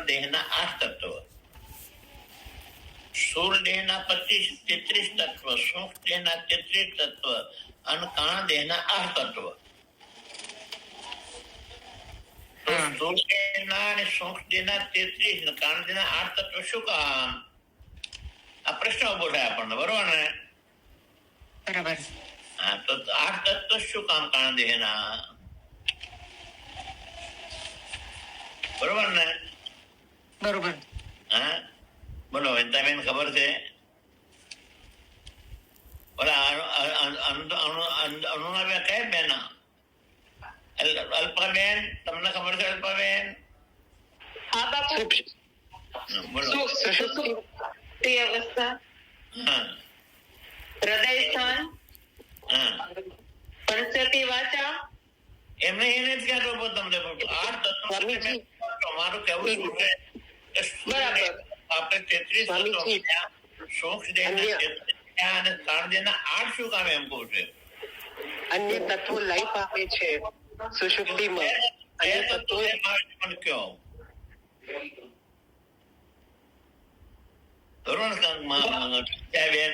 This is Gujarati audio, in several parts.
દેહના 8 તત્વ, સ્થૂળ દેહના 33 તત્વ, સૂક્ષ્મ દેહના 33 તત્વ અને કારણ દેહના 8 તત્વ. સ્થૂળ દેહના અને સૂક્ષ્મ દેહના 33 કારણ દેહના 8 તત્વ શું કામ? આ પ્રશ્ન ઉભો થાય આપણને, બરોબર ને? બરાબર. હા, તો 8 તત્વ શું કામ કારણ દેહના? બરોબર ને? બરોબર. હા, બોલો વનિતાબેન, ખબર છે? બોલા અનુના કઈ બેન? અલ્પાબેન, તમને ખબર છે અલ્પાબેન? હા બાપુ. બોલો. સુષુપ્તિ અવસ્થા, હૃદય સ્થાન, પંચતી વાચા. એમને એને જ કહેતો તમને 8 તત્વ. તમારું કેવું શું છે? બરાબર. આપણે 33 તત્વ, સૂક્ષ્મ દેહના અને કારણ દેહના 8 શું કામ એમ કહું છે? અન્ય તત્વો લઈ પામે છે સુષુપ્તિમાં. અન્ય તત્વો પણ કયો ધોરણ બેન?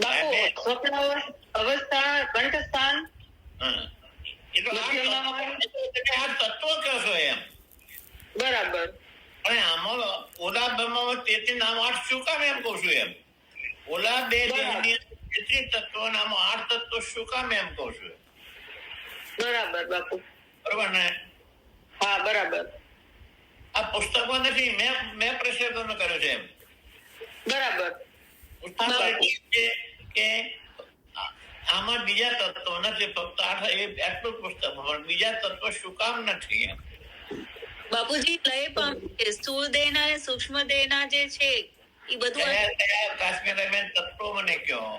બાપુ સ્વપ્ન અવસ્થા, કંઠસ્થાન, તત્વો કયો છો એમ? બરાબર. અને આમાં ઓલા બ્રહ્મમાં 33 નામ 8 શું કામ એમ કહું છું એમ? ઓલા બે દેહની 33 તત્વો નામો 8 તત્વો શું કામ એમ કહું છું? બરાબર બાપુ. બરોબર ને? હા બરાબર. આ પુસ્તકો નથી, મેં પ્રશ્ન કર્યો છે એમ. બરાબર. કે આમાં બીજા તત્વો નથી, ફક્ત એટલું પુસ્તક, પણ બીજા તત્વો શું કામ નથી એમ? બાપુજી લય પામે છે સ્થૂળ દેહના અને સૂક્ષ્મ દેહના જે છે એ બધું. કાશ્મીર તત્વો મને કયો.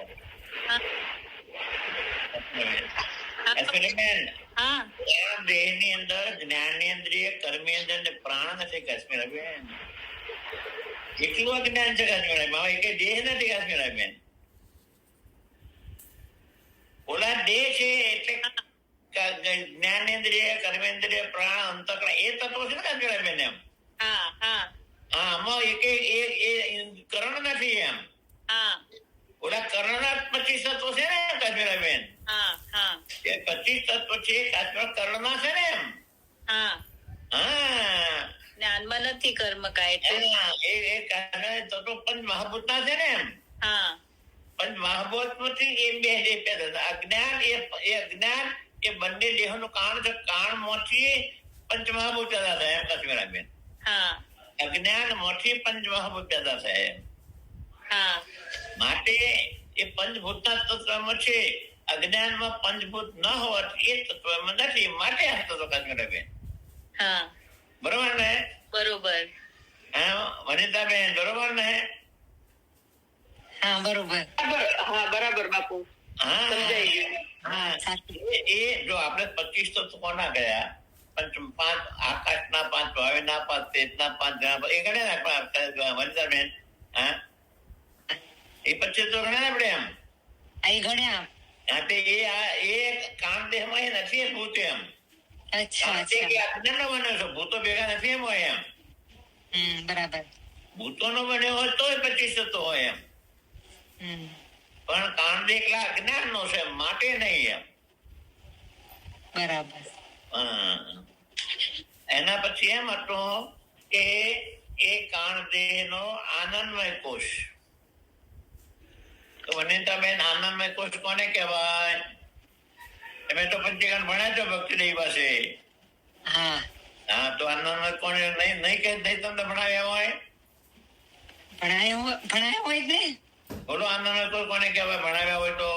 દેહની અંદર જ્ઞાનેન્દ્રિય, કર્મેન્દ્રિય અને પ્રાણ નથી કાશ્મીરાબેન. એટલું અજ્ઞાન છે કાશ્મીરાબેન. એક દેહ નથી કાશ્મીરાબેન. ઓલા દેહ છે એટલે જ્ઞાનેન્દ્રિય, કર્મેન્દ્રિય, પ્રાણ, અંતઃકરણ એ તત્વો છે ને કાશ્મીરાબેન એમ. આમાં એક કરણ નથી એમ. ઓલા કર્ણના 25 તત્વો છે ને કાશ્મીરાબેન. એ 25 તત્વો છે કાશ્મીર કર્ણના છે ને એમ. જ્ઞાનમાં નથી કર્મ કાય તત્વો પંચ મહાભૂતના છે ને એમ. પંચ મહાભૂત માંથી એ બે દેહ પેદા. અજ્ઞાન એ અજ્ઞાન એ બંને દેહોનું કારણ છે. કારણ માંથી પંચ મહાભૂત પેદા થાય એમ કાશ્મીરાબેન. અજ્ઞાન માંથી પંચ મહાભૂત પેદા થાય એમ. માટે એ પંચભૂતના તત્વમાં છે. અજ્ઞાનમાં પંચભૂત ન હોવાથી એ તત્વમાં નથી, માટે આ તત્વ કાશ્મીરાબેન. બરોબર ને? બરોબર. વનિતાબેન, બરોબર ને? હા બરોબર. હા બરાબર બાપુ. સમજાઈ ગયું. એ જો આપણે 25 તત્વો ના ગયા, 5 આકાશના 5, ભાવિના 5, તેજના 5, એ ગણ્યા વનિતાબેન. એ 25 તો ગણ્યા આપણે એમ. એ ગણ્યા. એ કામ દેહમાં નથી ભૂત એમ. ભૂતો ભેગા નથી એમ હોય એમ. બરાબર. ભૂતો નો બન્યો હોય તો 25 તત્વો હોય એમ. પણ કાંડ એકલા અજ્ઞાન નો છે, માટે નહીં એમ. બરાબર. એના પછી એમ હતું કે એ કાંડ દેહ નો આનંદમય કોષ. તો વનિતાબેન, આનંદમય કોષ કોને કહેવાય? તમે તો પંચીકરણ ભણ્યા છો ભક્તિદેવી પાસે. તો આનંદમય કોણ નહીં તમને ભણાવ્યા હોય? ભણાયા હોય ને. બોલો, આનંદમય કોષ કોને કહેવાય ભણાવ્યા હોય તો?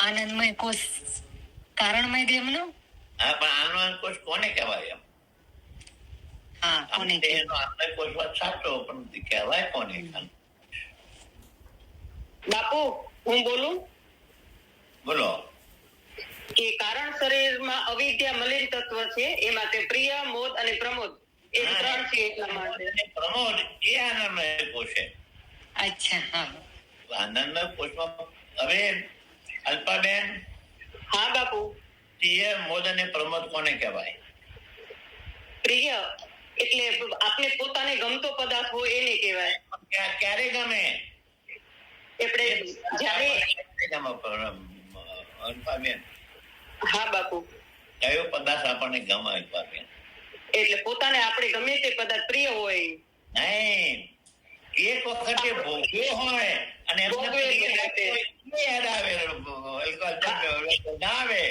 આનંદમય કોષ કારણમય દેહનો. હા, પણ આનંદમય કોષ કોને કહેવાય એમ? આનંદમય કોષ વાત સાચો, પણ કહેવાય કોને? બાપુ હું બોલું? બોલો. કે કારણ શરીરમાં અવિદ્યા મલિન તત્વ છે, એમાં તે પ્રિય, મોદ અને પ્રમોદ એ 3 છે. એટલા માટે પ્રમોદ એ આનંદમય કોષ છે. અચ્છા. આનંદમય કોષમાં હવે અલ્પાબેન હા બાપુ. પ્રિય, મોદ અને પ્રમોદ કોને કહેવાય? પ્રિય એટલે આપણે પોતાને ગમતો પદાર્થ હોય એને કહેવાય. ક્યારે ગમે? આપણે જ્યારે અલ્પાબેન, હા બાપુ. કયો પદાર્થ આપણને ગમે અલ્પાબેન? એટલે પોતાને આપણે ગમે તે પદાર્થ પ્રિય હોય. નહીં, એક વખતે ભોગ્યો હોય અને એમને યાદ આવે ના આવે.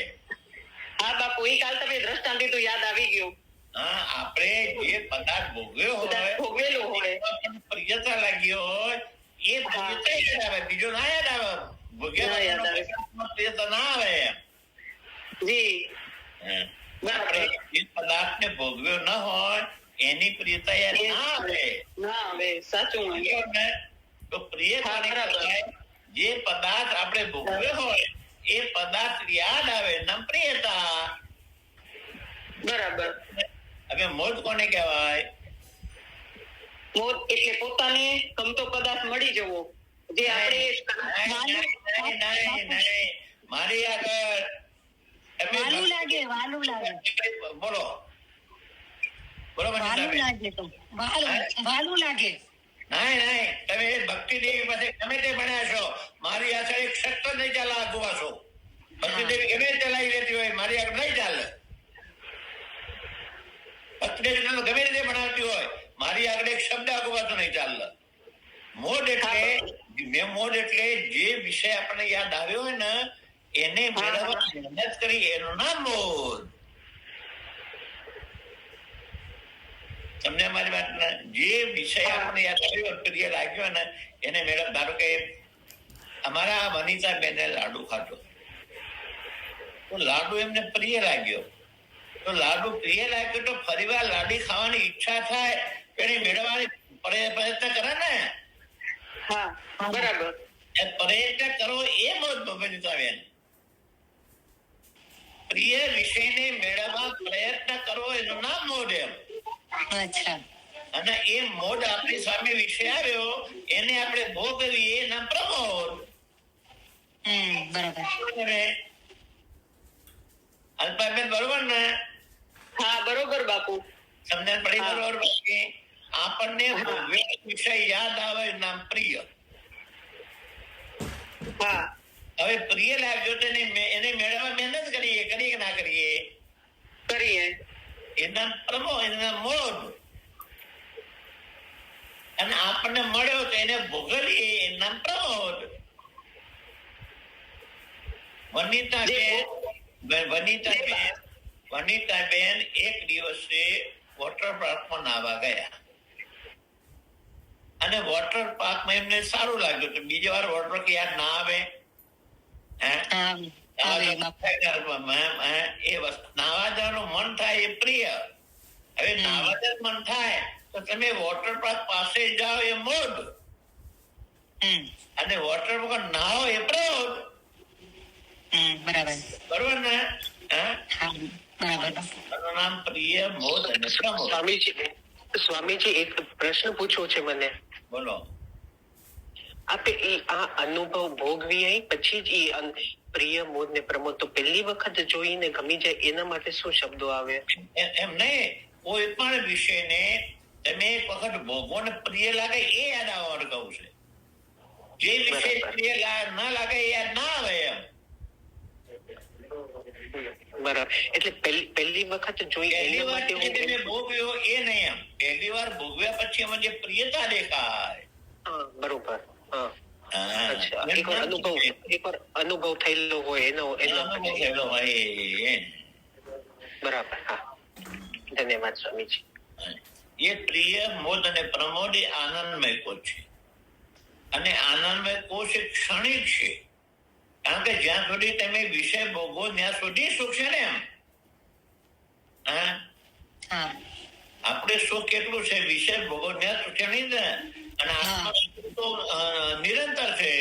હા બાપુ, એ કાલ તમે દ્રષ્ટાંત દીધું યાદ આવી ગયું. હા, આપણે જે પદાર્થ ભોગવ્યો હોય, ભોગવેલું હોય, પ્રિયતા લાગ્યો હોય, એ પ્રિયતા યાદ આવે, બીજો ના યાદ આવે. ભોગ્યા પ્રિયતા ના આવે. જી આપણે જે પદાર્થને ભોગવ્યો ન હોય એની પ્રિયતા યાદ ના આવે. ના આવે, સાચું. તો પ્રિય જે પદાર્થ આપણે ભોગવ્યો હોય એ પદાર્થ યાદ આવે, નામ પ્રિયતા. બરાબર. હવે મોદ કોને કહેવાય? મોદ એટલે પોતાને ગમતો પદાર્થ મળી જવો, જે આપણે મારી આગળ બોલો બોલો. નહીં, તમે ભક્તિ દેવી પાસે ગમે તે ભણ્યા છો, મારી આગળ એક શક્ત નહીં ચાલે. આગુવા છો, ભક્તિ દેવી ગમે ચલાવી લેતી હોય, મારી આગળ નહીં ચાલે. ભક્તિ દેવી ગમે રીતે ભણાવતી હોય, મારી આગળ એક શબ્દ આગુવા નહીં ચાલે. મોડ એટલે જે વિષય આપણને યાદ આવ્યો હોય ને એને મેળવવા મહેનત કરી, એનું નામ મોદ. તમને અમારી વાત ને જે વિષય આપણને યાદ આવ્યો, પ્રિય લાગ્યો ને એને મેળવ. ધારો કે અમારા વનિતા બેને લાડુ ખાધો, તો લાડુ એમને પ્રિય લાગ્યો, તો લાડુ પ્રિય લાગ્યો તો ફરીવાર લાડી ખાવાની ઈચ્છા થાય, એને મેળવવાની પ્રયત્ન કરે ને. હા, બરાબર. પ્રયત્ન કરો એ મોદ વનિતાબેન. પ્રિય વિષયને મેળવવા પ્રયત્ન કરો એનું નામ મોડ એમ. અને એ મોડ આપણી સામે વિષય આવ્યો એને આપણે ભોગવીએ એના પ્રમોદ. અલ્પાબેન બરોબર ને? હા, બરોબર બાપુ. તમને પડી બરોબર? આપણને વિષય યાદ આવે નામ પ્રિય. હા, હવે પ્રિય લાગ્યો તો એને મેળવવા મહેનત કરીએ કે ના કરીએ? કરીએ. એના પ્રમોદ, એના મોડ. અને આપણને મળ્યો તો એને ભોગવીએ એના પ્રમોદ. વનિતાબેન એક દિવસે વોટર પાર્કમાં નાહવા ગયા અને વોટર પાર્કમાં એમને સારું લાગ્યું. તો બીજી વાર વોટર પાર્ક યાદ ના આવે? એ વસ્તુ નાવા જવાનું મન થાય એ પ્રિય. હવે નાવા જવાનું મન થાય તો તમે વોટર પાર્ક પાસે જાઓ એ મોડ, અને વોટર પાર્ક નાહો એ પ્રમોદ. બરોબર ને? નામ પ્રિય, મોદ અને પ્રમોદ. સ્વામીજી એક પ્રશ્ન પૂછવો છે મને. બોલો. આપે આ અનુભવ ભોગવી પછી જ પ્રિય, મોદ ને પ્રમોદ તો પહેલી વખત જોઈને ગમી જાય એના માટે શું શબ્દો આવે? એમ નહીં, કોઈ પણ વિષયને તમે એક વખત ભોગવો ને પ્રિય લાગે એ યાદ આવવાનું કહું છે. જે વિષય પ્રિય ના લાગે એ યાદ ના આવે એમ. બરાબર. એટલે પહેલી વખત જોઈ એના માટે ભોગવ્યો એ નહીં એમ. પહેલી વાર ભોગવ્યા પછી એમાં જે પ્રિયતા દેખાય. બરોબર. એકવાર અનુભવ થયેલો હોય એનો બરાબર. હા, ધન્યવાદ સ્વામીજી. એ પ્રિય, મોદ અને પ્રમોદ એ આનંદમય કોષ છે, અને આનંદમય કોષ એ ક્ષણિક છે. કારણ કે જ્યાં સુધી તમે વિષય ભોગવો ત્યાં સુધી સુખ છે ને એમ. આપણે સુખ કેટલું છે? વિષય ભોગવો ત્યાં સુખ છે નહીં ને. અને આત્મા તો નિરંતર છે.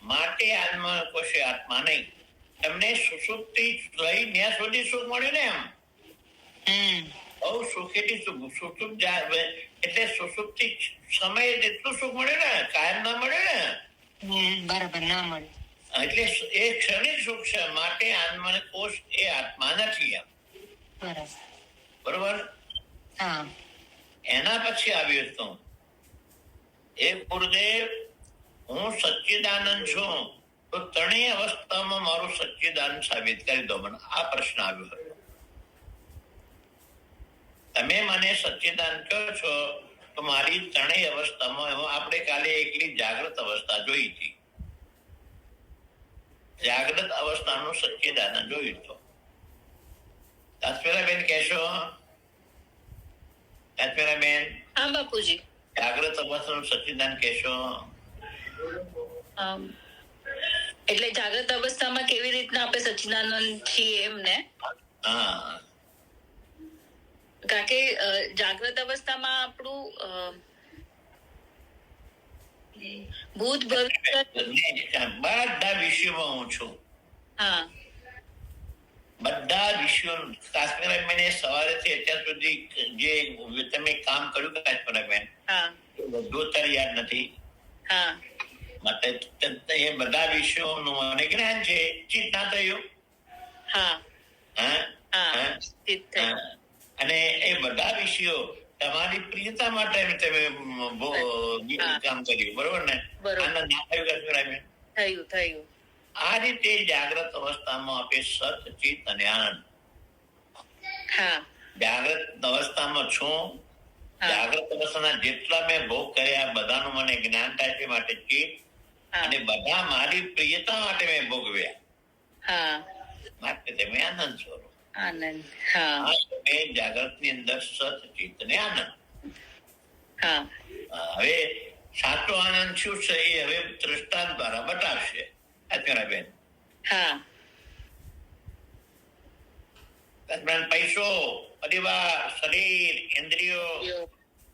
માટે આત્મા કોશે આત્મા નહીં. તમને સુષુપ્તિ રહી ત્યાં સુધી સુખ મળ્યું ને એમ. બહુ સુખેથી સુષુપ્ત એટલે સુષુપ્તિ સમયે જેટલું સુખ મળે ને કાયમ ના મળે ને. બરાબર, ના મળે. એટલે એ ક્ષણિક સુખ છે, માટે આત્માને કોષ એ આત્મા નથી એમ. બરાબર. બરોબર. હા. એના પછી આવ્યું હતું એ ગુરુદેવ હું સચ્ચિદાનંદ છું, તો ત્રણેય અવસ્થામાં મારું સચ્ચિદાનંદ સાબિત કરી દો મને. આ પ્રશ્ન આવ્યો હતો. તમે મને સચ્ચિદાનંદ કહો છો તો મારી ત્રણેય અવસ્થામાં આપણે કાલે એકલી જાગૃત અવસ્થા જોઈ હતી. જાગૃત અવસ્થાનું સચ્ચિદાનંદ જોયું હતું. કાશ્મીરાબેન કહેશો? કાશ્મીરાબેન, હા બાપુજી. જાગૃત અવસ્થાનું સચ્ચિદાનંદ કહેશો? એટલે જાગ્રત અવસ્થામાં કેવી રીતના આપણે સચ્ચિદાનંદ છીએ એમને? હા, કારણ કે જાગ્રત અવસ્થામાં આપણું ભૂત ભવિષ્ય બધા વિષયોમાં હું છું. હા બધા વિષયો. કાશ્મીરાબેન સવારેથી અત્યાર સુધી જે તમે કામ કર્યું કાશ્મીરાબેન, હા બધું અત્યારે યાદ નથી. હા માટે એ બધા વિષયોનું મને જ્ઞાન છે. ચિત્ત ના થયું. હા હા હા હા. ચિત્ત થયું. હા. અને એ બધા વિષયો તમારી પ્રિયતા માટે તમે કામ કર્યું. બરોબર ને? બરોબર. આનંદ ના થયું કાશ્મીરાબેન? થયું. આ રીતે જાગ્રત અવસ્થામાં આપે સત, ચિત્ત અને આનંદ. હા જાગ્રત અવસ્થામાં છું. હા. જાગ્રત અવસ્થાના જેટલા મેં ભોગ કર્યા બધાનું મને જ્ઞાન થાય છે, માટે ચિત્ત. હા અને બધા મારી પ્રિયતા માટે મેં ભોગવ્યા, હા માટે તમે આનંદ સ્વરૂપ. આનંદ. હા આ તમે જાગ્રત ની અંદર સત, ચિત્ત અને આનંદ. હા હવે સાચો આનંદ શું છે એ હવે દ્રષ્ટાંત દ્વારા બતાવશે અત્યારે. હા પૈસો, પરિવાર, શરીર, ઇન્દ્રિયો,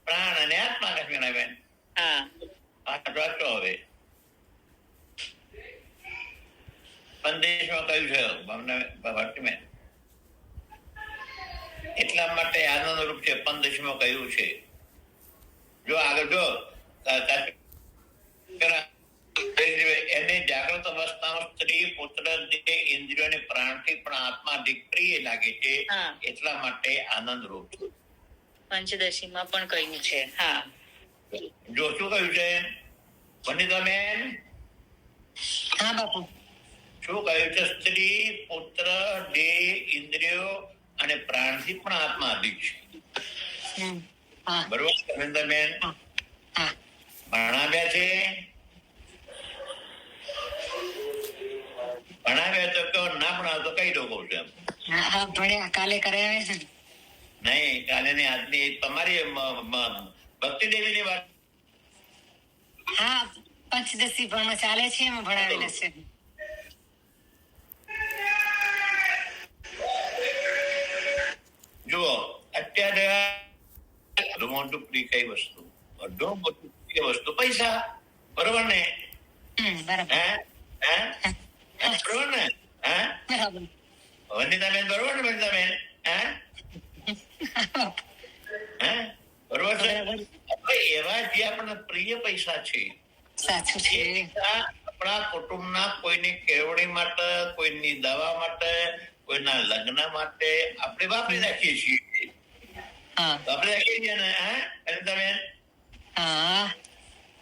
પ્રાણ અને આત્મા. કાશ્મીરાબેન હા વાંચો હવે. સંદેશમાં કહ્યું છે ભટ્ટમેન. એટલા માટે આનંદ રૂપ છે. 15માં કહ્યું છે. જો આગળ જો એને જાગૃત અવસ્થામાં સ્ત્રી, પુત્ર, જે ઇન્દ્રિયો પ્રાણથી પણ આત્મા અધિક પ્રિય લાગે છે, હા. એટલા માટે આનંદ રૂપ છે. પંચદશીમાં પણ કહ્યું છે. હા જો શું કહ્યું છે વનિતાબેન? હા બાપુ. શું કહ્યું છે? સ્ત્રી, પુત્ર, દેહ, ઇન્દ્રિયો અને પ્રાણથી પણ આત્મા અધિક છે. હા. બરોબર વનિતાબેન? હા. ભણાવ્યા છે? ભણાવ્યા તો કહો, ના ભણાવ તો કઈ દો કહું છું એમ. હા ભણ્યા. કાલે કરાવે છે ને. નહીં, કાલે ની આજની તમારી ભક્તિ દેવીની વાત. હા પંચદશી પણ ચાલે છે, એમાં ભણાવેલા છે. જુઓ અત્યારે વધુ મોટું પ્રિય કઈ વસ્તુ? વધુ મોટું પ્રિય વસ્તુ પૈસા. બરોબર ને? બરાબર. હે હે બરોબર ને? હે બરાબર. વનિતાબેન બરોબર ને? વનિતાબેન હે હે બરોબર છે. હવે એવા જે આપણા પ્રિય પૈસા છે, સાચું છે. આપણા કુટુંબના કોઈની કેળવણી માટે, કોઈની દવા માટે, કોઈના લગ્ન માટે આપણે વાપરી નાખીએ છીએ. હા. વાપરી નાખીએ છીએ ને? વનિતાબેન હા.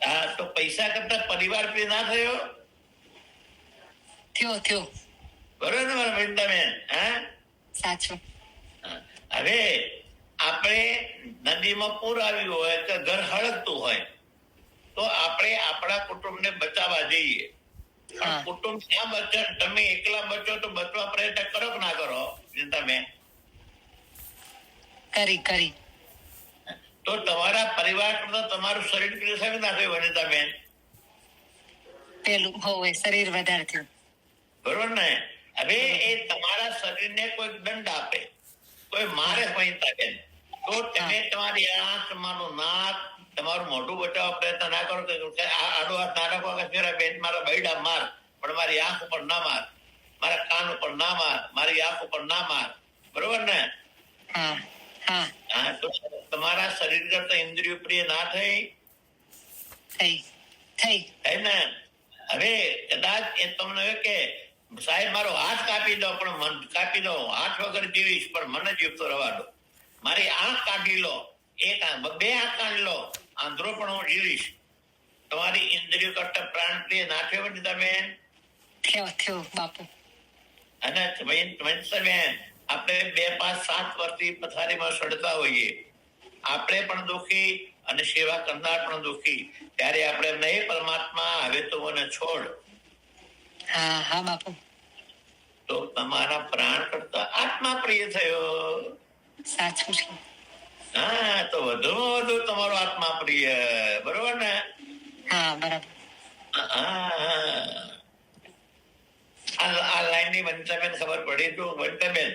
હા, તો પૈસા કરતા પરિવાર પ્રિય ના થયો? થયો. બરોબર ને મારા વનિતાબેન? સાચું. હવે આપણે નદીમાં પૂર આવ્યું હોય કે ઘર હળગતું હોય તો આપણે આપણા કુટુંબને બચાવવા જઈએ. પણ કુટુંબ ક્યાં બચે? તમે એકલા બચો તો બચવા પ્રયત્ન કરો કે ના કરો? તમે કરી તો તમારા પરિવાર કરતા તમારું શરીર પ્રિય છે કે ના થયું વનિતાબેન? પેલું હોય શરીર વધારે થયું. બરોબર ને? હવે એ તમારા શરીરને કોઈ દંડ આપે, કોઈ મારે વનિતાબેન, તો તમે તમારી આંખ, તમારું નાક, તમારું મોઢું બચાવવા પ્રયત્ન ના કરો કે આડો હાથ ના રાખો કે બેન મારા બૈડા માર, પણ મારી આંખ ઉપર ના માર, મારા કાન ઉપર ના માર, મારી આંખ ઉપર ના માર. બરોબર ને? હા. તો તમારા શરીર કરતા ઇન્દ્રિયો પ્રિય ના થઈ થઈ ને? હવે કદાચ એ તમને કહે કે સાહેબ મારો હાથ કાપી દો, પણ મન કાપી દો, હાથ વગર જીવીશ પણ મને જીવતો રહેવા દો. મારી આંખ કાઢી લો, એક બે આંખ કાઢી લો, આંધળો પણ હું જીવીશ. તમારી ઇન્દ્રિયો કરતા પ્રાણ પ્રિય ના થયો વનિતાબેન? થયો બાપુ. અને વનિતાબેન, આપણે 2, 5, 7 વર્ષથી પથારીમાં સડતા હોઈએ, આપણે પણ દુઃખી અને સેવા કરનાર પણ દુઃખી. ત્યારે આપણે એમને એ પરમાત્મા હવે તો મને છોડ. હા બાપુ. તો તમારા પ્રાણ કરતા આત્મા પ્રિય થયો. સાચું છે. હા, તો વધુમાં વધુ તમારો આત્મા પ્રિય. બરોબર ને? હા બરાબર. આ લાઈન ની વનિતાબેન ખબર પડી તો વનિતાબેન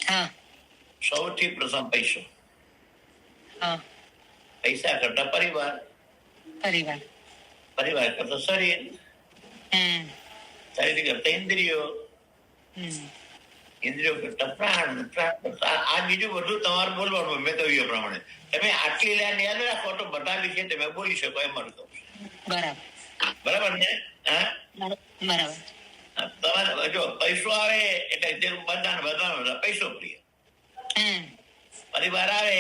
હા સૌથી પ્રથમ પૈસો. હા પૈસા કરતા પરિવાર કરતા શરીર કરતા ઇન્દ્રિયો કરતા પ્રાણ કરતા આ બીજું બધું તમારે બોલવાનું. મેં કહ્યું એ પ્રમાણે તમે આટલી લાઈન યાદ રાખો તો બધા વિશે તમે બોલી શકો એમ મારું કહું. બરાબર ને? હા બરાબર. તમારે જો પૈસો આવે એટલે બધા પૈસો પ્રિય. પરિવાર આવે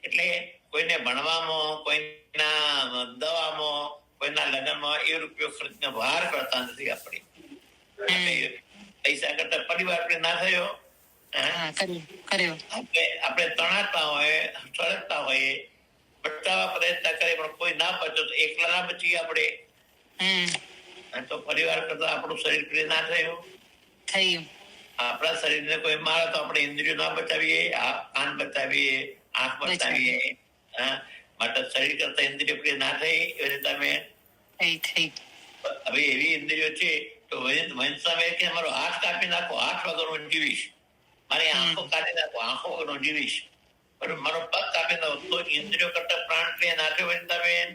એટલે કોઈને ભણવામાં, કોઈના દવામાં, કોઈના લગ્નમાં એ રૂપિયો ખર્ચને બહાર કરતા નથી. આપણે પૈસા કરતા પરિવાર ના થયો. આપણે તણાતા હોય, સળગતા હોય, બચાવવા પ્રયત્ન કરે પણ કોઈ ના બચો તો એકલા ના બચીએ આપણે. તો પરિવાર કરતા આપણું શરીર પ્રિય ના થયું. આપણા શરીરને કોઈ મારે તો આપણે ઇન્દ્રિયો ના બચાવીએ, કાન બચાવીએ, આંખ બચાવીએ. માટે શરીર કરતા ઇન્દ્રિયો પ્રિય ના થઈ. તમે હવે એવી ઇન્દ્રિયો છે તો કે મારો હાથ કાપી નાખો, હાથ વગર હું જીવીશ. મારી આંખો કાઢી નાખો, આંખો વગર હું જીવીશ. બરોબર, મારો પગ કાપી નાખો તો ઇન્દ્રિયો કરતા પ્રાણ પ્રિય ના થયો વનિતાબેન?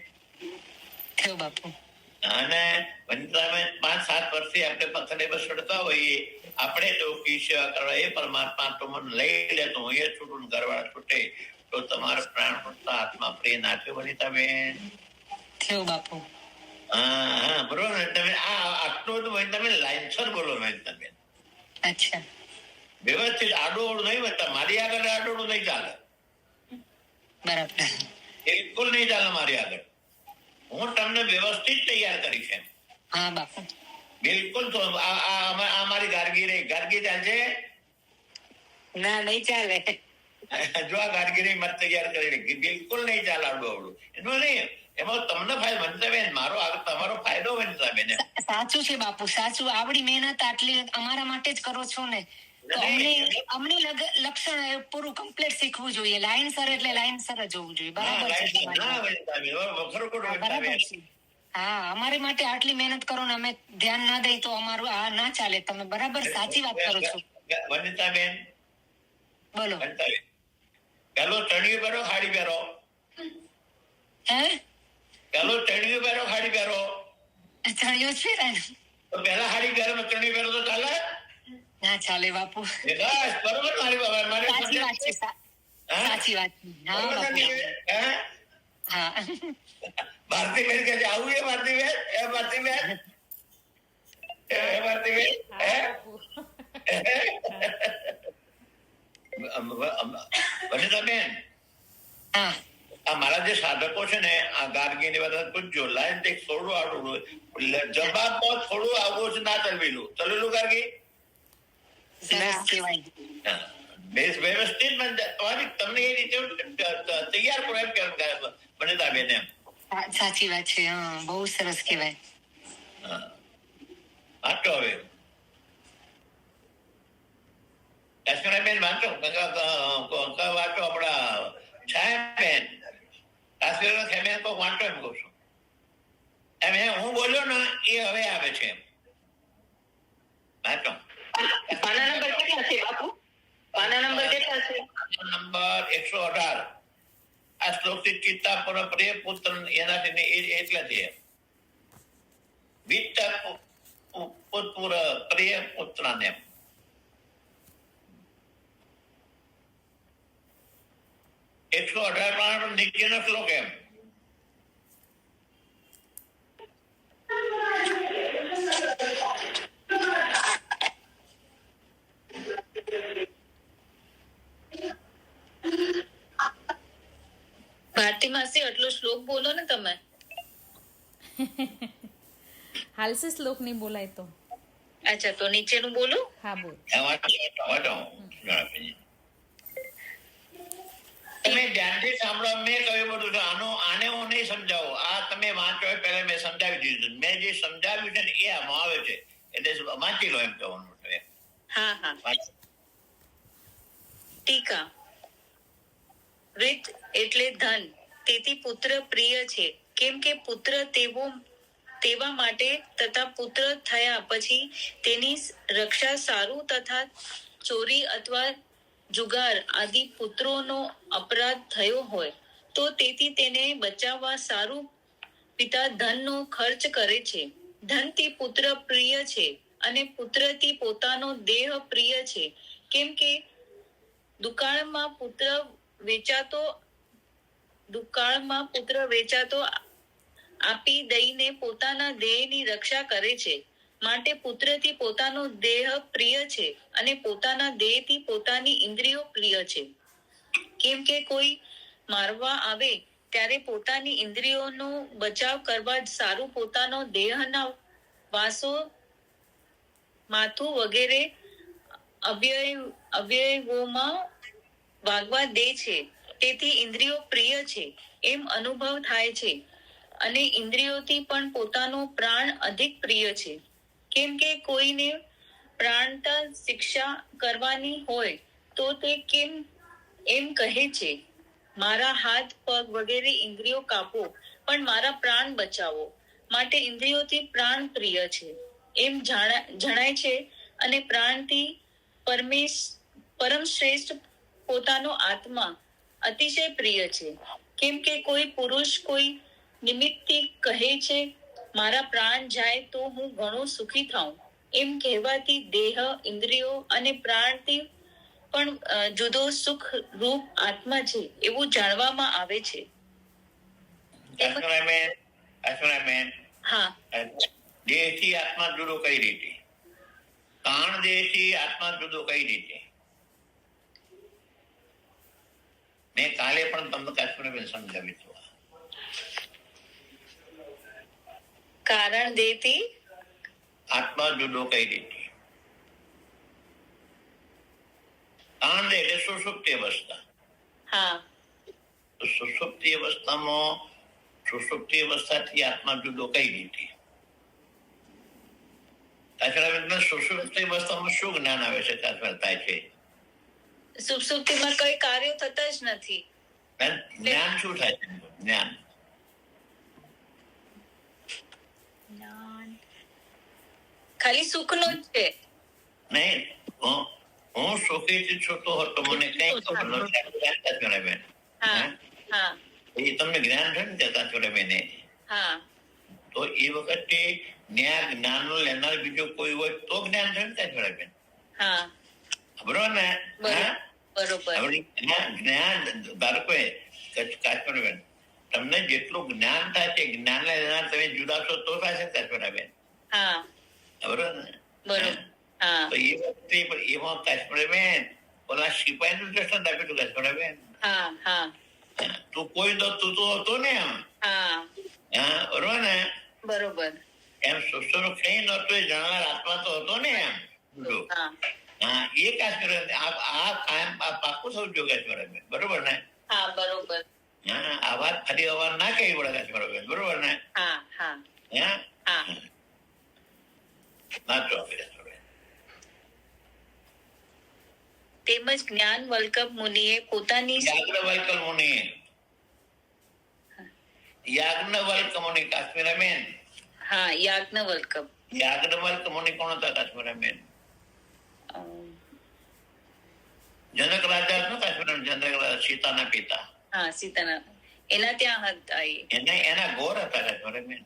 અને વનિતાબેન 5-7 વર્ષથી આપણે પથડે બસડતા હોઈએ, આપણે જો સેવા કરવા એ પરમાત્મા તો મને લઈ લે તો હું એ છૂટું ઘરવાળા છૂટે તો તમારા પ્રાણ પડતા આત્મા પ્રિય ના થયો વનિતાબેન? હા બરોબર ને? તમે આટલું તો તમે લાઈનસર બોલો વનિતાબેન. વ્યવસ્થિત આડોડ નહીં વધતા. મારી આગળ આડોડું નહીં ચાલે, બિલકુલ નહીં ચાલે મારી આગળ. હું તમને વ્યવસ્થિત તૈયાર કરીશ એમ. બિલકુલ. તો આ મારી ગાર્ગી ચાલશે? ના નહીં ચાલે. જો આ ગાર્ગીરી મત તૈયાર કરી બિલકુલ નહીં ચાલે આડું. એનું નહીં, એમાં તમને ફાયદો વનિતાબેન, તમારો ફાયદો વનિતાબેન. સાચું છે બાપુ, સાચું. આવડી મહેનત આટલી અમારા માટે જ કરો છો ને, તો અમને લક્ષણ પૂરું કમ્પ્લીટ શીખવું જોઈએ. લાઈનસર એટલે લાઈનસર જ હોવું જોઈએ. બરાબર છે. હા, અમારી માટે આટલી મહેનત કરો ને અમે ધ્યાન ના દઈ તો અમારું આ ના ચાલે. તમે બરાબર સાચી વાત કરો છો વનિતાબેન. બોલો. પેલો ચણિયું પહેરો, ખાડી પહેરો. પેલો ચણિયું પહેરો, ખાડી પહેરો. ચણિયો છે ને તો પેલા ખાડી પહેરો, ચણિયું પહેરો તો ચાલે? ના ચાલે બાપુ. બરોબર. મારી સાચી વાત છે. સાચી વાત. હા ભારતીબેન કે આવું એ ભારતીબેન? વનિતાબેન, આ મારા જે સાધકો છે ને, આ ગાર્ગી ની વાત પૂછજો. લાઈન થોડું આડું જવાબમાં થોડું આવું છે, ના ચલવેલું ચલેલું ગાર્ગી વ્યવસ્થિત તમને એ રીતે તૈયાર કરો એમ કે વનિતાબેન એમ. સાચી વાત છે. બહુ સરસ કહેવાય. વાંચો હવે બેન, વાંચો વાંચો. આપડા છાયાબેન ખેમેન કોઈ વાંચો એમ કઉ છું. એમ હું બોલ્યો ને એ હવે આવે છે એમ. વાંચો. પાના નંબર કેટલા છે બાપુ? પાના નંબર કેટલા છે? નંબર 118. આ શ્લોક થી ચિત્તા પર પ્રિય પુત્ર એનાથી એટલે છે. વિત્ત પુત્ર પ્રિય પુત્ર ને 118 નીચેનો શ્લોક એમ. માસી આટલો શ્લોક બોલો ને તમે. હાલસે શ્લોક નહીં બોલાય તો. અચ્છા, તો નીચેનું બોલો. હા બોલ. તમે ધ્યાનથી સાંભળો. મેં કહ્યું બધું છે. આને હું નહીં સમજાવું. આ તમે વાંચો પહેલા મેં સમજાવી દીધું. મેં જે સમજાવ્યું છે ને એ આમાં આવે છે, એટલે વાંચી લો એમ કહેવાનું છે. હા હા. ટીકા. રીત એટલે ધન, તેથી પુત્ર પ્રિય છે, કેમ કે પુત્ર તેવા માટે તથા પુત્ર થયા પછી તેની રક્ષા સારું તથા ચોરી અથવા જુગાર આદિ પુત્રોનો અપરાધ થયો હોય તો તેથી તેને બચાવવા સારું પિતા ધનનો ખર્ચ કરે છે. ધનથી પુત્ર પ્રિય છે અને પુત્રથી પોતાનો દેહ પ્રિય છે, કેમ કે દુકાળમાં પુત્ર વેચાતો આપી દઈને પોતાના દેહની રક્ષા કરે છે. માટે પુત્રથી પોતાનો દેહ પ્રિય છે અને પોતાના દેહથી પોતાની ઇન્દ્રિયો પ્રિય છે. કેમ કે કોઈ મારવા આવે ત્યારે પોતાની ઇન્દ્રિયોનો બચાવ કરવા સારું પોતાનો દેહના વાસો, માથું વગેરે અવયવોમાં વાગવા દે છે. તેથી ઇન્દ્રિયો પ્રિય છે એમ અનુભવ થાય છે અને ઇન્દ્રિયોથી પણ પોતાનો પ્રાણ અધિક પ્રિય છે. કેમ કે કોઈને પ્રાણતા શિક્ષા કરવાની હોય તો તે કેમ એમ કહે છે, મારા હાથ પગ વગેરે ઇન્દ્રિયો કાપો પણ મારા પ્રાણ બચાવો. માટે ઇન્દ્રિયોથી પ્રાણ પ્રિય છે એમ જણાય છે અને પ્રાણથી પરમ શ્રેષ્ઠ પોતાનો આત્મા અતિશય પ્રિય છે. કેમ કે કોઈ પુરુષ કોઈ નિમિત્તથી કહે છે, મારા પ્રાણ જાય તો હું ઘણો સુખી થાઉં. એમ કહેવાથી દેહ, ઇન્દ્રિયો અને પ્રાણથી પણ જુદો સુખ રૂપ આત્મા છે એવું જાણવામાં આવે છે. હા. દેહથી આત્મા જુદો કઈ રીતે? પ્રાણ દેહથી આત્મા જુદો કઈ રીતે? મેં કાલે પણ તમને કાશ્મીર સમજાવી હતું. કારણ દેહથી આત્મા જુદો કઈ રીતે? પ્રાણ દેહ એટલે સુષુપ્તિ અવસ્થા. હા. સુષુપ્તિ અવસ્થાથી આત્મા જુદો કઈ રીતે? સુષુપ્તિ અવસ્થામાં શું જ્ઞાન આવે છે? થાય છે સુષુપ્તિમાં કઈ કાર્યો થતા જ નથી. જ્ઞાન શું થાય છે? જ્ઞાન ખાલી સુખનું જ છે. નહીં. હું સુખીથી છૂટો હતો, મને કઈ ખબર નથી. બેન, એ તમને જ્ઞાન છે ને ત્યાં બેન. તો એ વખતે જ્ઞાન લેનાર બીજો કોઈ હોય તો જ્ઞાન છે ને ત્યાં બેન. બરોબર ને? જ્ઞાન ધારકો કાશ્મીર બેન, તમને જેટલું જ્ઞાન થાય છે, જ્ઞાન લેનાર તમે જુદા છો તો થાય છે કાશ્મીર બેન. બરોબર ને? તો એ વખતે એમાં કાશ્મીર બેન ઓલા સિપાહી નું દર્શન આપ્યું હતું કાશ્મીર બેન. તું કોઈ તું તો હતો ને એમ. બરોબર ને? બરોબર. એમ સુસ્તો કઈ નતો એ જાણનાર આત્મા તો હતો ને એમ. એ કાશ્મીર આ કાયમ પાકું થવું જોઈએ કાશ્મીર બેન. બરોબર ને? બરોબર. આ વાત ફરી અવાર ના કહી પડે કાશ્મીર બેન. બરોબર ને? ના ચોકી. તેમજ જ્ઞાન વલ્લભ મુનિએ પોતાની યાજ્ઞવલ્ક મુનિ કાશ્મીર બેન. યાજ્ઞવલ્ક મુનિ કોણ હતા કાશ્મીર બેન? જનક રાજા હતો કાશ્મીર. જનક રાજા સીતાના પિતા. સીતાના એના ત્યાં હતા. એના ગોર હતા કાશ્મીર બેન.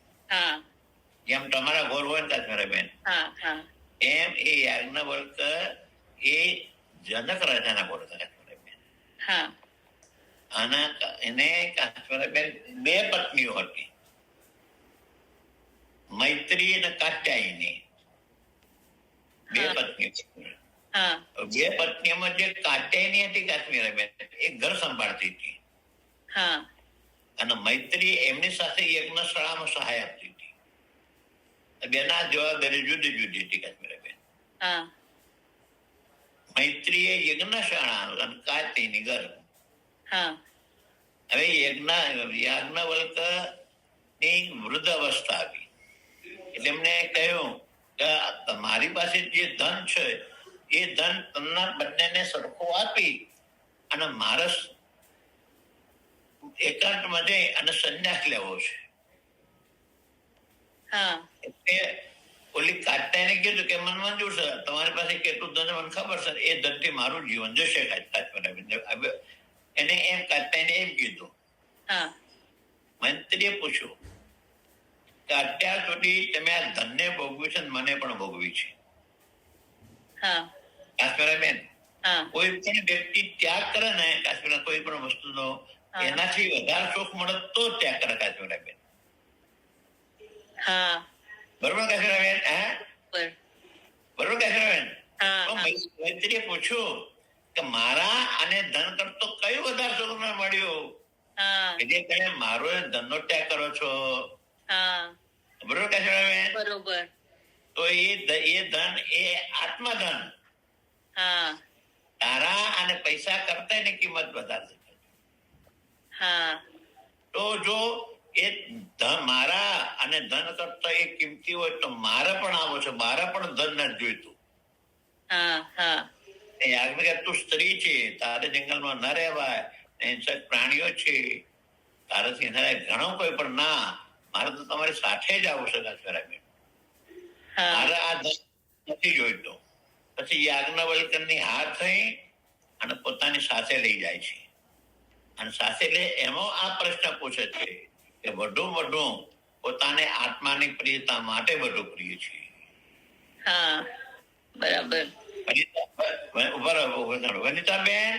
જેમ તમારા ગોર હોય ને કાશ્મીર બેન, એમ એ યાજ્ઞવલ્ક એ જનક રાજાના ગોર હતા કાશ્મીર બેન. એને કાશ્મીર બેન બે પત્નીઓ હતી, મૈત્રી અને કાત્યાયની. બે પત્નીઓ. બે પત્નીઓમાં જે કાત્યાયની હતી કાશ્મીર બેન, એ ઘર સંભાળતી હતી. અને મૈત્રી એમની સાથે યજ્ઞશાળામાં સહાય આપતી હતી. બેના જવાબદારી જુદી જુદી હતી કાશ્મીરાબેન. હા મૈત્રીએ યજ્ઞશાળા અને કાર્તિની ઘર. હા હવે યાજ્ઞવલ્ક ની વૃદ્ધ અવસ્થા આવી એટલે એમને કહ્યું કે તમારી પાસે જે ધન છે એ ધન તમને બંનેને સરખું આપી અને મારે એકાંતમાં જઈ અને સંન્યાસ લેવો છે. હા એટલે ઓલી કાત્યાયને કીધું કે મને મંજૂર છે, તમારી પાસે કેટલું ધન મને ખબર છે, એ ધનથી મારું જીવન જશે. એને એમ કાત્યાયને એમ કીધું. હા મંત્રીએ પૂછ્યું કે અત્યાર સુધી તમે આ ધનને ભોગવ્યું છે, મને પણ ભોગવી છે. હા કાશ્મીરાબેન, હા કોઈ પણ વ્યક્તિ ત્યાગ કરે ને કાશ્મીર કોઈ પણ વસ્તુનો એનાથી વધારે સુખ મળે તો ત્યાગ કરે કાશ્મીરાબેન. હા બરોબર કાશ્મીરાબેન? બરોબર કાશ્મીરાબેન? હા મૈત્રીએ પૂછ્યું કે મારા અને ધન કરતો કયું વધારે સુખ મળ્યું? હા એટલે તમે મારો ધનનો ત્યાગ કરો છો. હા બરોબર કાશ્મીરાબેન? બરોબર. તો એ ધન એ આત્મધન. હા તારા અને પૈસા કરતા એની કિંમત વધારે છે. હા તો જો એ મારા અને ધન કરતા એ કિંમતી હોય તો મારે પણ આવો છે, મારે પણ ધન નથી જોઈતું. હા હા તું સ્ત્રી છે, તારે જંગલમાં ન રહેવાય, હિંસક પ્રાણીઓ છે, તારાથી ઘણો કોઈ પણ ના, મારે તો તમારી સાથે જ આવું છે કાશ્મીરાબેન. મારે આ ધન નથી જોઈતું. પછી યાજ્ઞવલ્કરની હાર થઈ અને પોતાની સાથે લઈ જાય છે. અને સાથે લે એમાં આ પ્રશ્ન પૂછે છે કે વધુ પોતાને આત્માની પ્રિયતા માટે વધુ પ્રિય છે. હા બરાબર. વનિતાબેન, વનિતાબેન,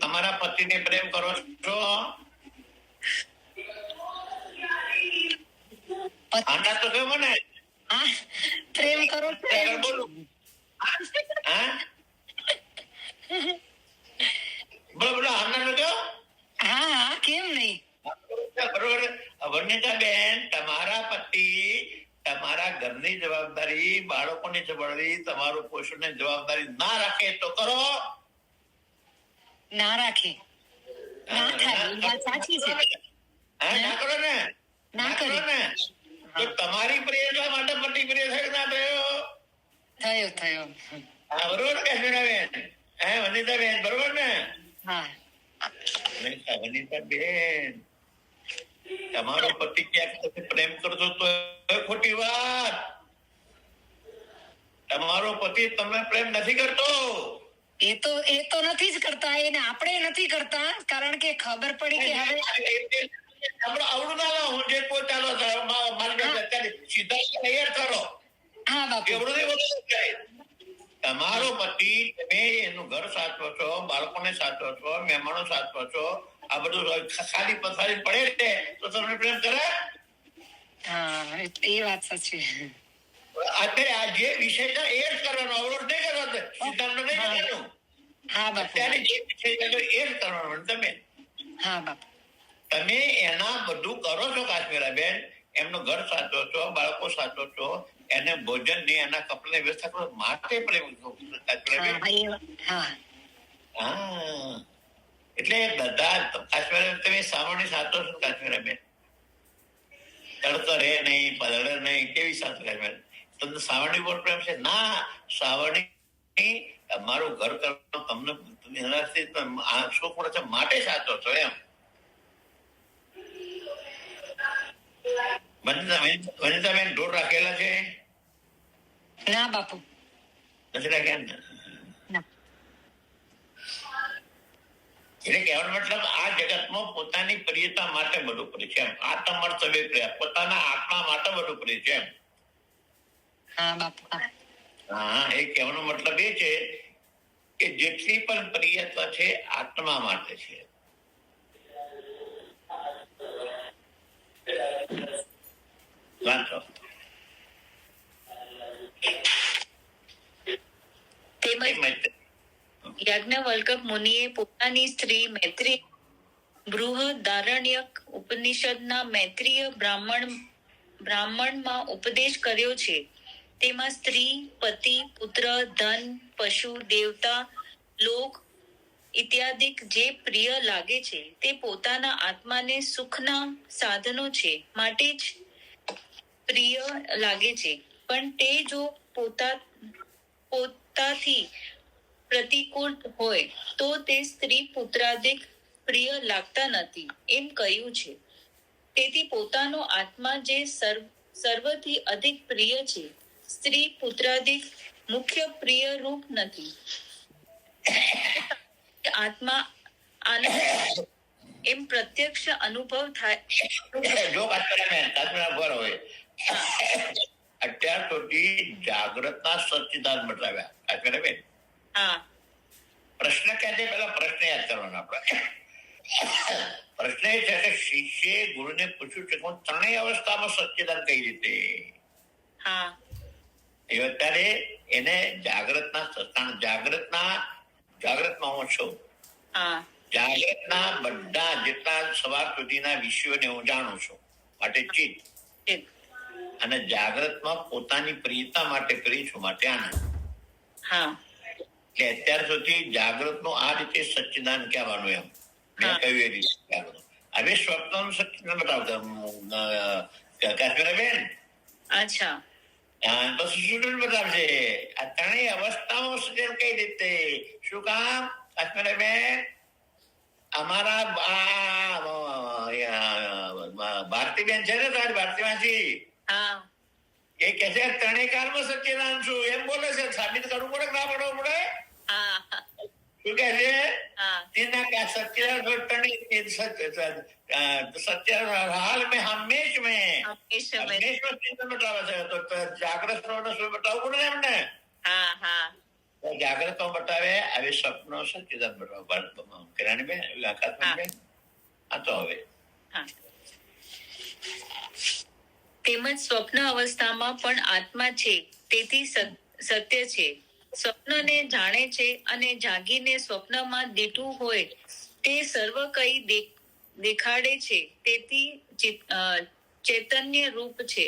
તમારા પતિને પ્રેમ કરો છો? આના તો કેવો ને પ્રેમ કરો બોલું. બોલો આના તો કેવો? હા કેમ નહીં? બરોબર. વનિતાબેન, તમારા પતિ તમારા ઘરની જવાબદારી, બાળકોની જવાબદારી, તમારું પોષણની જવાબદારી ના રાખે તો કરો? ના રાખે. ના થાય, એ વાત સાચી છે. ના કરો ને? ના કરે ને? તો તમારી પ્રિયતા માટે પતિ પ્રિય થયો ના થયો? થયો. હા બરોબર કાશ્મીરાબેન? વનિતાબેન, બરોબર ને? હા વનિતાબેન, તમારો પતિ ક્યાંક પ્રેમ કરતો તો ખોટી વાત. તમારો પતિ તમને પ્રેમ નથી કરતો. એ તો નથી જ કરતા, એને આપણે નથી કરતા, કારણ કે ખબર પડી કે હવે આવડું ના હું જે કોઈ ચાલો સીધા તૈયાર કરો. હા બાપુ. એવડું નહીં બધું થાય. તમારો પતિ, તમે એનું ઘર સાચવો છો, બાળકોને સાચવો છો, મહેમાનો સાચવો છો, આ બધું ખાલી પથારી પડે છે તો તમને પ્રેમ કરે? હા એ વાત સાચી. અત્યારે આ જે વિષય છે એ જ કરવાનો, અવરોધ નહીં કરવાનો, સિદ્ધાંત નહીં કરવાનું. હા બાપુ. અત્યારે જે વિષય છે એ જ કરવાનો. હા બાપુ. તમે એના બધું કરો છો કાશ્મીરાબેન, એમનું ઘર સાચવો છો, બાળકો સાચવો છો, એને ભોજન ની, એના કપડાની વ્યવસ્થા કરો, માટે પ્રેમ કાશ્મીરાબેન. હા એટલે બધા કાશ્મીરાબેન તમે સાવરણી સાચો છો કાશ્મીરાબેન. તડકો રે નહીં, પલળે નહીં, કેવી સાચું કાશ્મીરાબેન? તમને સાવરણી પર પ્રેમ છે? ના, સાવરણી તમારું ઘર કરવાનું તમને એનાથી સુખ મળે છે માટે સાચો છો એમ. વનિતાબેન, ઢોર રાખેલા છે? ના બાપુ. નથી રાખ્યા ને? એટલે કહેવાનો મતલબ આ જગતમાં પોતાની પ્રિયતા માટે બધું પ્રિય છે એમ. આત્મર્થ પ્રિય, પોતાના આત્મા માટે બધું પ્રિય છે એમ. હા બાપુ. હા, એ કહેવાનો મતલબ એ છે કે જેટલી પણ પ્રિયતા છે આત્મા માટે છે. વાંચો. તેમજ યાજ્ઞવલ્ક્ય મુનિએ પોતાની સ્ત્રી મૈત્રી બૃહદારણ્યક ઉપનિષદના મૈત્રીય બ્રાહ્મણમાં ઉપદેશ કર્યો છે. તેમાં સ્ત્રી, પતિ, પુત્ર, ધન, પશુ, દેવતા, લોક ઇત્યાદિક જે પ્રિય લાગે છે તે પોતાના આત્માને સુખના સાધનો છે માટે જ પ્રિય લાગે છે. પણ તે જો પોતાથી પ્રતિકૂળ હોય તો તે સ્ત્રી પુત્રાદિક પ્રિય લાગતા નથી એમ કહ્યું છે. તેથી પોતાનો આત્મા જે સર્વથી અધિક પ્રિય છે, સ્ત્રી પુત્રાદિક મુખ્ય પ્રિય રૂપ નથી. આત્મા આનંદ એમ પ્રત્યક્ષ અનુભવ થાય. જો કાશ્મીર હોય અત્યાર સુધી જાગ્રતના સચ્ચિદાનંદ બતાવ્યા. કાશ્મીર બેન, હા, પ્રશ્ન ક્યાં છે? પેલા પ્રશ્ન યાદ કરવાનો આપણે. પ્રશ્ન એ છે કે શિષ્યે ગુરુને પૂછ્યું છે કે ત્રણેય અવસ્થામાં સચ્ચિદાનંદ કઈ રીતે? હા, એ અત્યારે એને જાગ્રતમાં હું છું. હા, જાગ્રતના બધા જેટલા સવાર સુધીના વિષયોને હું જાણું છું માટે ચિત્ત, અને જાગ્રતમાં પોતાની પ્રિયતા માટે પ્રિય છું માટે આનંદ. હા, એટલે અત્યાર સુધી જાગ્રતનું આ રીતે સચ્ચિદાનંદ કહેવાનું એમ મેં કહ્યું એ રીતે. હવે સ્વપ્નનું સચ્ચિદાનંદ બતાવતા કાશ્મીર બેન. અચ્છા, પછી શું બતાવશે? આ ત્રણેય અવસ્થામાં સચ્ચિદાનંદ કઈ રીતે? શું કામ કાશ્મીર બેન? અમારા ભારતીબેન છે ને, તારી ભારતીમાંથી હા, એ કે છે ત્રણેય કાળમાં સચ્ચિદાનંદ છું એમ બોલે છે. સાબિત કરવું પડે, ના પડવું પડે? હા, શું કે છે? હા, सच्चिदानंद हाल में हमेश में બતાવે છે. તો જાગ્રત શું બતાવવું પડે એમને? હા, હા, જાગ્રત બતાવે. હવે સ્વપ્ન સચ્ચિદાનંદ બતાવે. કિરાણી બેન, બેન આ તો હવે તેમજ સ્વપ્ન અવસ્થામાં પણ આત્મા છે, તેથી સત્ય છે. સ્વપ્નને જાણે છે અને જાગીને સ્વપ્નમાં દીઠું હોય તે સર્વ કઈ દેખાડે છે, તેથી ચૈતન્ય રૂપ છે.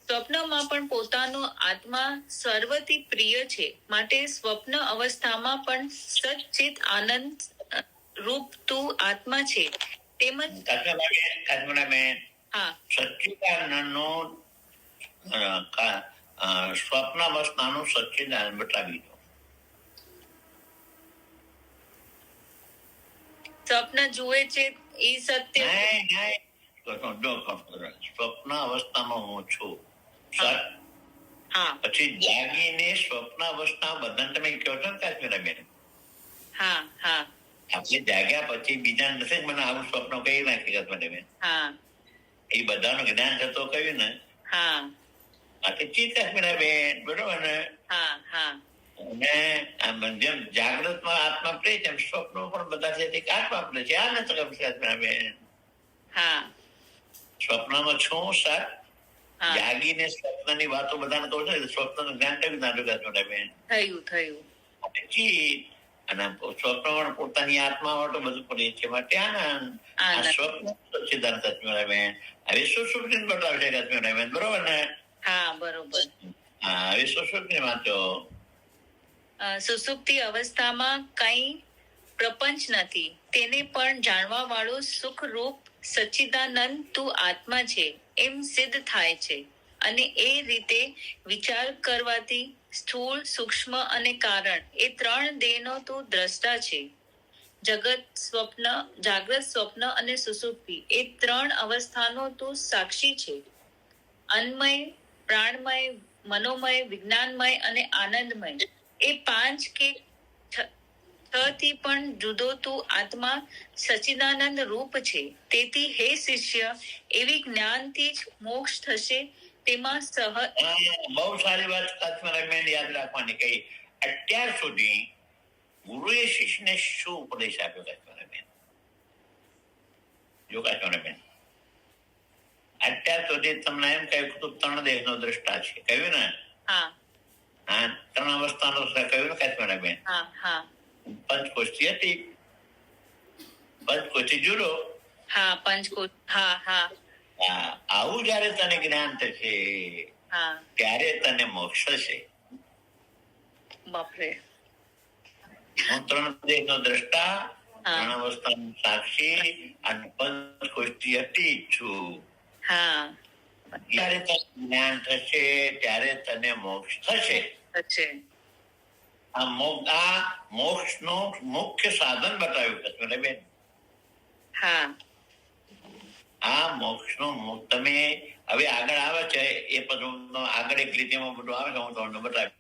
સ્વપ્નમાં પણ પોતાનો આત્મા સર્વથી પ્રિય છે માટે સ્વપ્ન અવસ્થામાં પણ સચ્ચિત આનંદ રૂપ તું આત્મા છે. તેમજ હા, સચ્ચિદાનંદનો સ્વપ્ન અવસ્થાનું સચ્ચિદાનંદ બતાવી દો. સ્વપ્ન જુએ છે એ સત્ય. સ્વપ્ન અવસ્થામાં હું છું. હા, પછી જાગીને સ્વપ્ન અવસ્થા બધા તમે કહો છો ને કાશ્મીર બેન. હા, હા, આપણે જાગ્યા પછી બીજા નથી મને આવું સ્વપ્ન કહી નાખી કાશ્મીર બેન. હા, એ બધાનું જ્ઞાન થતો કહ્યું ને. હા, ચિત્ત કાશ્મીર બેન, બરોબર ને? હા, હા, અને જેમ જાગ્રતમાં આત્મા પ્રિય છે, સ્વપ્નો પણ બધા છે આત્મા પ્રિય છે. આ નથી કાશ્મીર બેન. હા, સ્વપ્નમાં છું સર, હા, જાગીને સ્વપ્નની વાતો બધાને કહું છું. સ્વપ્નનું જ્ઞાન થયું નાનું કાશ્મીર બેન. થયું. ચિત્ત અને સ્વપ્ન પણ પોતાની આત્મા માટે બધું પ્રિય છે માટે આનંદ. આ સ્વપ્ન સચ્ચિદાનંદ કાશ્મીર બેન. હવે સુષુપ્તિ બતાવશે કાશ્મીર બેન, બરોબર ને? હા, બરોબર. હા, હવે સુષુપ્તિ વાંચો. સુસુપ્તિ અવસ્થામાં કઈ પ્રપંચ નથી, તેને પણ જાણવા વાળું સુખ રૂપ સચ્ચિદાનંદ તું આત્મા છે એમ સિદ્ધ થાય છે. અને એ રીતે વિચાર કરવાથી સ્થૂળ, સૂક્ષ્મ અને કારણ એ ત્રણ દેહનો તું દ્રષ્ટા છે. જગત, સ્વપ્ન, જાગ્રત, સ્વપ્ન અને સુસુપ્તિ એ ત્રણ અવસ્થાનો તું સાક્ષી છે. અન્નમય, પ્રાણમય, મનોમય, વિજ્ઞાનમય અને આનંદમય એ પાંચ કે છ થી પણ જુદો તું આત્મા સચ્ચિદાનંદ રૂપ છે. તેથી હે શિષ્ય, એવી જ્ઞાનથી જ મોક્ષ થશે. તેમાં બહુ સારી વાત કાશ્મીર બેન યાદ રાખવાની કઈ. અત્યાર સુધી ગુરુએ શિષ્યને શું ઉપદેશ આપ્યો કાશ્મીર બેન? જો કાશ્મીર બેન, અત્યાર સુધી તમને એમ કહ્યું કે તું ત્રણ દેહનો દ્રષ્ટા છે, કહ્યું ને? હા, હા, 3 અવસ્થાનું કહ્યું ને કાશ્મીરાબેન. હા હા પંચકોષ્ઠી હતી, પંચકોષ્ઠી જુદો. હા પંચકોશ. હા હા આવું જયારે તને જ્ઞાન થશે હા. ત્યારે તને મોક્ષ થશે. બાપરે. હું 3 દેશનો દ્રષ્ટા, 3 અવસ્થાનો સાક્ષી અને પંચકોષ્ઠી હતી છું. હા. ત્યારે તને જ્ઞાન થશે ત્યારે તને મોક્ષ થશે. આ મોક્ષ નું મુખ્ય સાધન બતાવ્યું કાશ્મીરાબેન. હા. આ મોક્ષ નું તમે હવે આગળ આવે છે એ બધું આગળ એક લીટીમાં બધું આવે છે, હું તમને બતાવ્યું.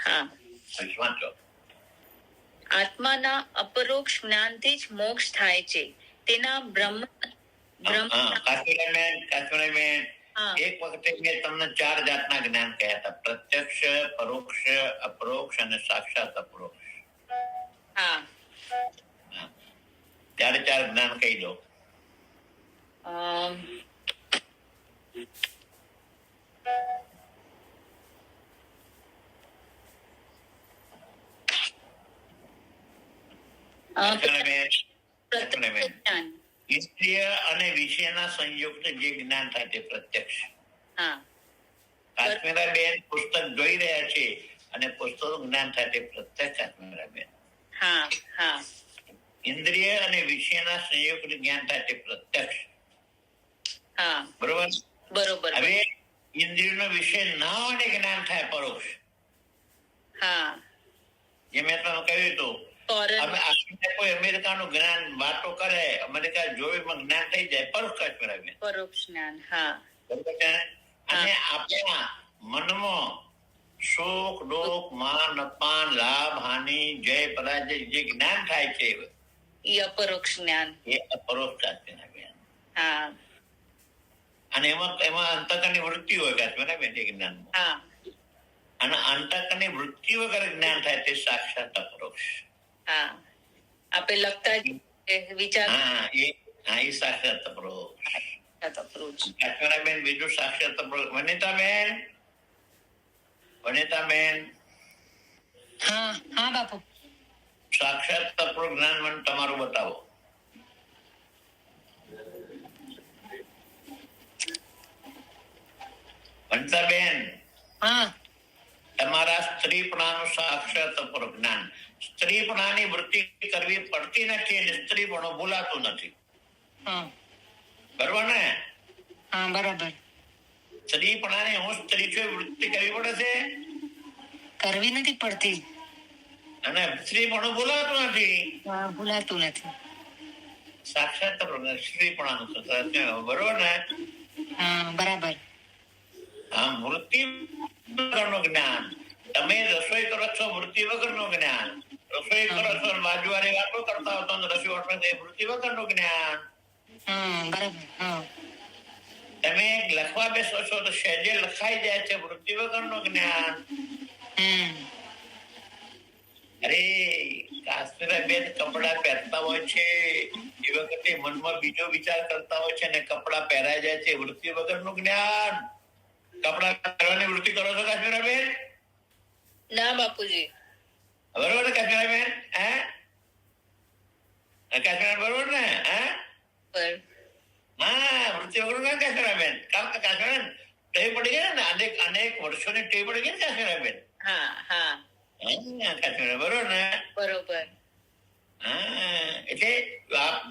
હા. વાંચો. આત્માના અપરોક્ષ જ્ઞાનથી જ મોક્ષ થાય છે. તેના બ્રહ્મ કાશ્મીરાબેન, એક વખતે મેં તમને 4 જાતના જ્ઞાન કહ્યા હતા: પ્રત્યક્ષ, પરોક્ષ, અપરોક્ષ અને સાક્ષાત અપરોક્ષ. હા. ત્યારે 4 જ્ઞાન કહી દો. ઇન્દ્રિય અને વિષયના સંયુક્ત જે જ્ઞાન થાય તે પ્રત્યક્ષ. કાશ્મીરાબેન પુસ્તક જોઈ રહ્યા છે અને પુસ્તકનું જ્ઞાન થાય તે પ્રત્યક્ષ. કાશ્મીરાબેન, ઇન્દ્રિય અને વિષયના સંયુક્ત જ્ઞાન થાય તે પ્રત્યક્ષ. બરોબર. હવે ઇન્દ્રિયનો વિષય ના હોય જ્ઞાન થાય પરોક્ષ. જે મેં તમને કહ્યું હતું, કોઈ અમેરિકાનું જ્ઞાન વાતો કરે, અમેરિકા જોયું જ્ઞાન થઈ જાય પરોક્ષ. કાશ્મીરાબેન, પરોક્ષ જ્ઞાન. અને આપણા મનમાં સુખ દુઃખ, માન અપમાન, લાભ હાનિ, જય પરાજય જે જ્ઞાન થાય છે એ અપરોક્ષ જ્ઞાન. એ અપરોક્ષ. કાશ્મીરાબેન, અને એમાં અંતકરની વૃત્તિ હોય કાશ્મીરાબેન એ જ્ઞાનમાં. અને અંતકરની વૃત્તિ વગર જ્ઞાન થાય તે સાક્ષાત અપરોક્ષ. આપે લખતા વિચાર. એ સાક્ષાત અપરોક્ષ. કાશ્મીરાબેન, બીજું સાક્ષાત અપરોક્ષ. વનિતાબેન, હા હા બાપુ. સાક્ષાત અપરોક્ષ જ્ઞાન મને તમારું બતાવો. વનિતાબેન, હા. તમારા સ્ત્રીપણાનું સાક્ષાત અપરોક્ષ જ્ઞાન. સ્ત્રીપણાની વૃત્તિ કરવી પડતી નથી અને સ્ત્રીપણું ભૂલાતું નથી. બરોબર ને? હા બરાબર. સ્ત્રીપણાની હું સ્ત્રી છું વૃત્તિ કરવી પડે છે, કરવી નથી પડતી, અને સ્ત્રીપણું ભૂલાતું નથી. ભૂલાતું નથી. સાક્ષાત સ્ત્રીપણાનું બરોબર ને? હા બરાબર. આ વૃત્તિ વગરનું જ્ઞાન. તમે રસોઈ કરો છો વૃત્તિ વગરનું જ્ઞાન. રસોઈ કરો છો બાજુવાળી વાતો કરતા હો તો રસોઈ વૃત્તિ વગરનું જ્ઞાન. બરાબર. તમે લખવા બેસો છો તો સહેજે લખાઈ જાય છે, વૃત્તિ વગરનું જ્ઞાન. અરે કાશ્મીરાબેન કપડા પહેરતા હોય છે એ વખતે મનમાં બીજો વિચાર કરતા હોય છે અને કપડા પહેરાઈ જાય છે, વૃત્તિ વગરનું જ્ઞાન. કપડા પહેરવાની વૃત્તિ કરો છો કાશ્મીરાબેન? ના બાપુજી. બરોબર ને કાશ્મીરાબેન? કાશ્મીરા બરોબર ને? વૃત્તિ વગર ના કાશ્મીરાબેન. કારણ કે કાશ્મીરાબેન ટેવ પડી ગઈ ને, અનેક વર્ષોની ટેવ પડી ગઈ ને કાશ્મીરાબેન. કાશ્મીરા બરોબર ને? બરોબર. એટલે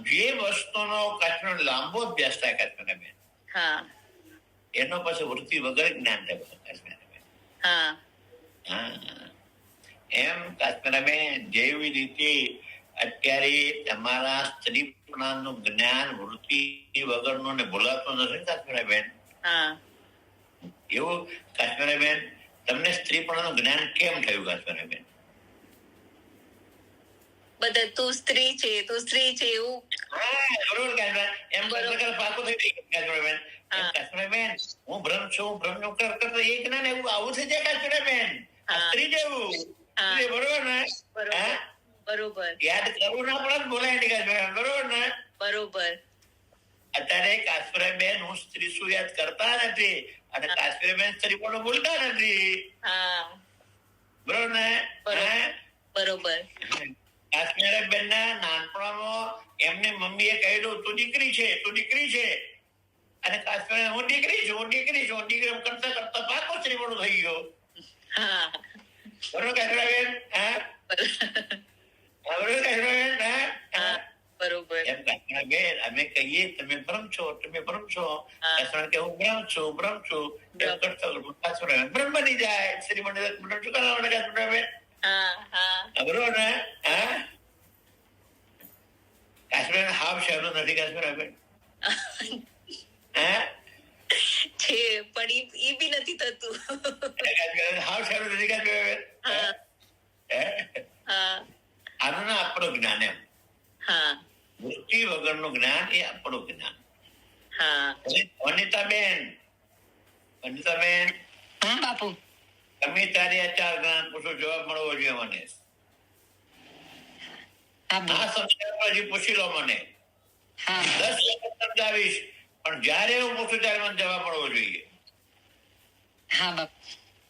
જે વસ્તુનો કાશ્મીર લાંબો અભ્યાસ થાય કાશ્મીરાબેન, એનો પછી વૃત્તિ વગર જ્ઞાન થાય કાશ્મીરાબેન. એમ કાશ્મીરાબેન, જેવી રીતે અત્યારે તમારા સ્ત્રીપણાનું જ્ઞાન વૃત્તિ વગરનું ને ભૂલાતું નથી કાશ્મીરાબેન, એવું કાશ્મીરાબેન તમને સ્ત્રીપણાનું જ્ઞાન કેમ થયું કાશ્મીરાબેન? બધા તું સ્ત્રી છે એવું. બરોબર કાશ્મીરા, એમ પાકું થઈ ગયું કાશ્મીરાબેન. કાશ્મીરાબેન, હું બ્રહ્મ છું, બ્રહ્મ નું કરતા એ જ્ઞાન એવું આવું થઈ જાય કાશ્મીરાબેન, સ્ત્રી જેવું. બરોબર ને? બરોબર. યાદ કરવું ના પડે બોલાય નહીં કાશ્મીરાબેન. બરોબર ને? બરોબર. અત્યારે કાશ્મીરાબેન હું સ્ત્રી શું યાદ કરતા નથી અને કાશ્મીરાબેન સ્ત્રી પણ બોલતા નથી. બરોબર ને? બરોબર. કાશ્મીરાબેન ના નાનપણમાં એમની મમ્મીએ કહ્યું તું દીકરી છે, તું દીકરી છે. અને કાશ્મીર હું દીકરી છું, હું દીકરી છું, હું દીકરી કરતા કરતા પાકો સ્ત્રી પણ થઈ ગયો. બરોબર કાશ્મીરાબેન? બરોબર કાશ્મીરાબેન? બરોબર. એમ કાશ્મીરાબેન અમે કહીએ તમે બ્રહ્મ છો, તમે બ્રહ્મ છો. કાશ્મીર કે હું બ્રહ્મ છું, બ્રહ્મ છું. એમ કરતા કાશ્મીરાબેન બ્રહ્મ બની જાય. સ્ત્રી બની જાય. શું કરવાનું કાશ્મીરાબેન? બરોબર ને? કાશ્મીર હાવ શહેરો નથી કાશ્મીરાબેન. છે પણ ઈ બી નથી થતું. હાવ શહેરો નથી કાશ્મીરાબેન. આનું ના આપણું જ્ઞાન એમ. વૃત્તિ વગરનું જ્ઞાન એ આપણું જ્ઞાન. વનિતાબેન, વનિતાબેન બાપુ તમે તારી આ 4 જ્ઞાન પૂછો, જવાબ મળવો જોઈએ મને. ના સમજાય હજી પૂછી લો મને. 10 વખત સમજાવીશ પણ જયારે હું પૂછું ત્યારે મને જવાબ મળવો જોઈએ.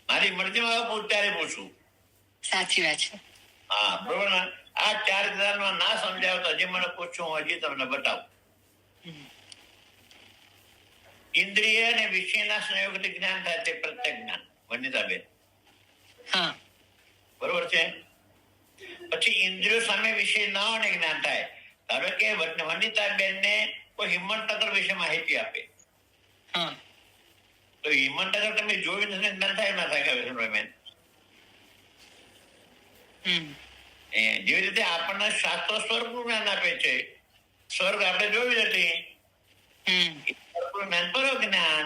મારી મરજીમાં પૂછ ત્યારે પૂછું. સાચી વાત છે. હા બરોબર ને? આ 4 જ્ઞાનમાં ના સમજાવ તો હજી મને પૂછું, હજી તમને બતાવું. ઇન્દ્રિય અને વિષયના સંયોગથી જ્ઞાન થાય તે પ્રત્યેક જ્ઞાન. વનિતાબેન બરોબર છે? પછી ઇન્દ્રિયો સામે વિષય ન અને જ્ઞાન થાય. ધારો કે વનિતાબેન ને કોઈ હિંમતનગર વિશે માહિતી આપે તો હિંમતનગર તમે જોયું નથી, જ્ઞાન થાય ના થાય? બેન જેવી રીતે આપણને શાસ્ત્રો સ્વર્ગ નું જ્ઞાન આપે છે. સ્વર્ગ આપણે જોયું નથી, જ્ઞાન કરો જ્ઞાન.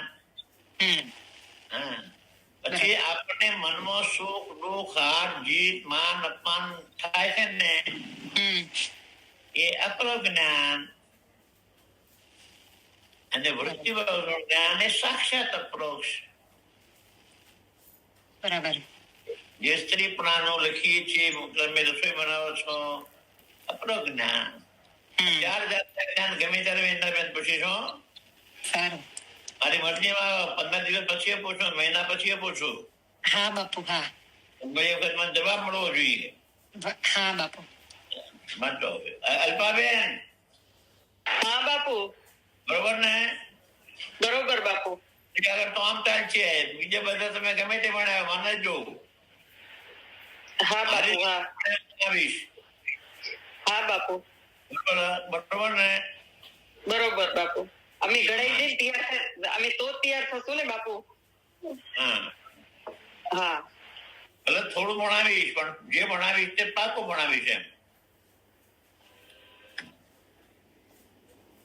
પછી આપણને મનમાં સુખ દુઃખ હાર જીત માન અપમાન થાય છે ને, એ અપરો જ્ઞાન. અને વૃત્તિ વગરનું જ્ઞાન એ સાક્ષાત અપરોક્ષ. બરાબર. જે સ્ત્રી પુરાણો લખીએ છીએ, તમે રસોઈ બનાવો છો, અપરો જ્ઞાન. 4 જાતના જ્ઞાન ગમે ત્યારે વેંદાબેન પૂછીશું. સારું. મારી મરજીમાં 15 દિવસ પછી પૂછું, મહિના પછી પૂછું. બાપુ. ઘણી વખત મને જવાબ મળવો જોઈએ. બાપુ. અલ્પાબેન. બાપુ. બરોબર ને? બરોબર બાપુ. આગળ તો આમ ચાલ છે, બીજા બધા તમે ગમે તે ભણાવ્યા મને જ જોવું. બાપુ. આવીશ. બાપુ. બરોબર ને? બરોબર બાપુ. અમે ઘડાઈ જઈને તૈયાર, અમે તો તૈયાર થશું ને બાપુ. ભલે થોડું ભણાવીશ પણ જે ભણાવીશ તે પાકું ભણાવીશ એમ.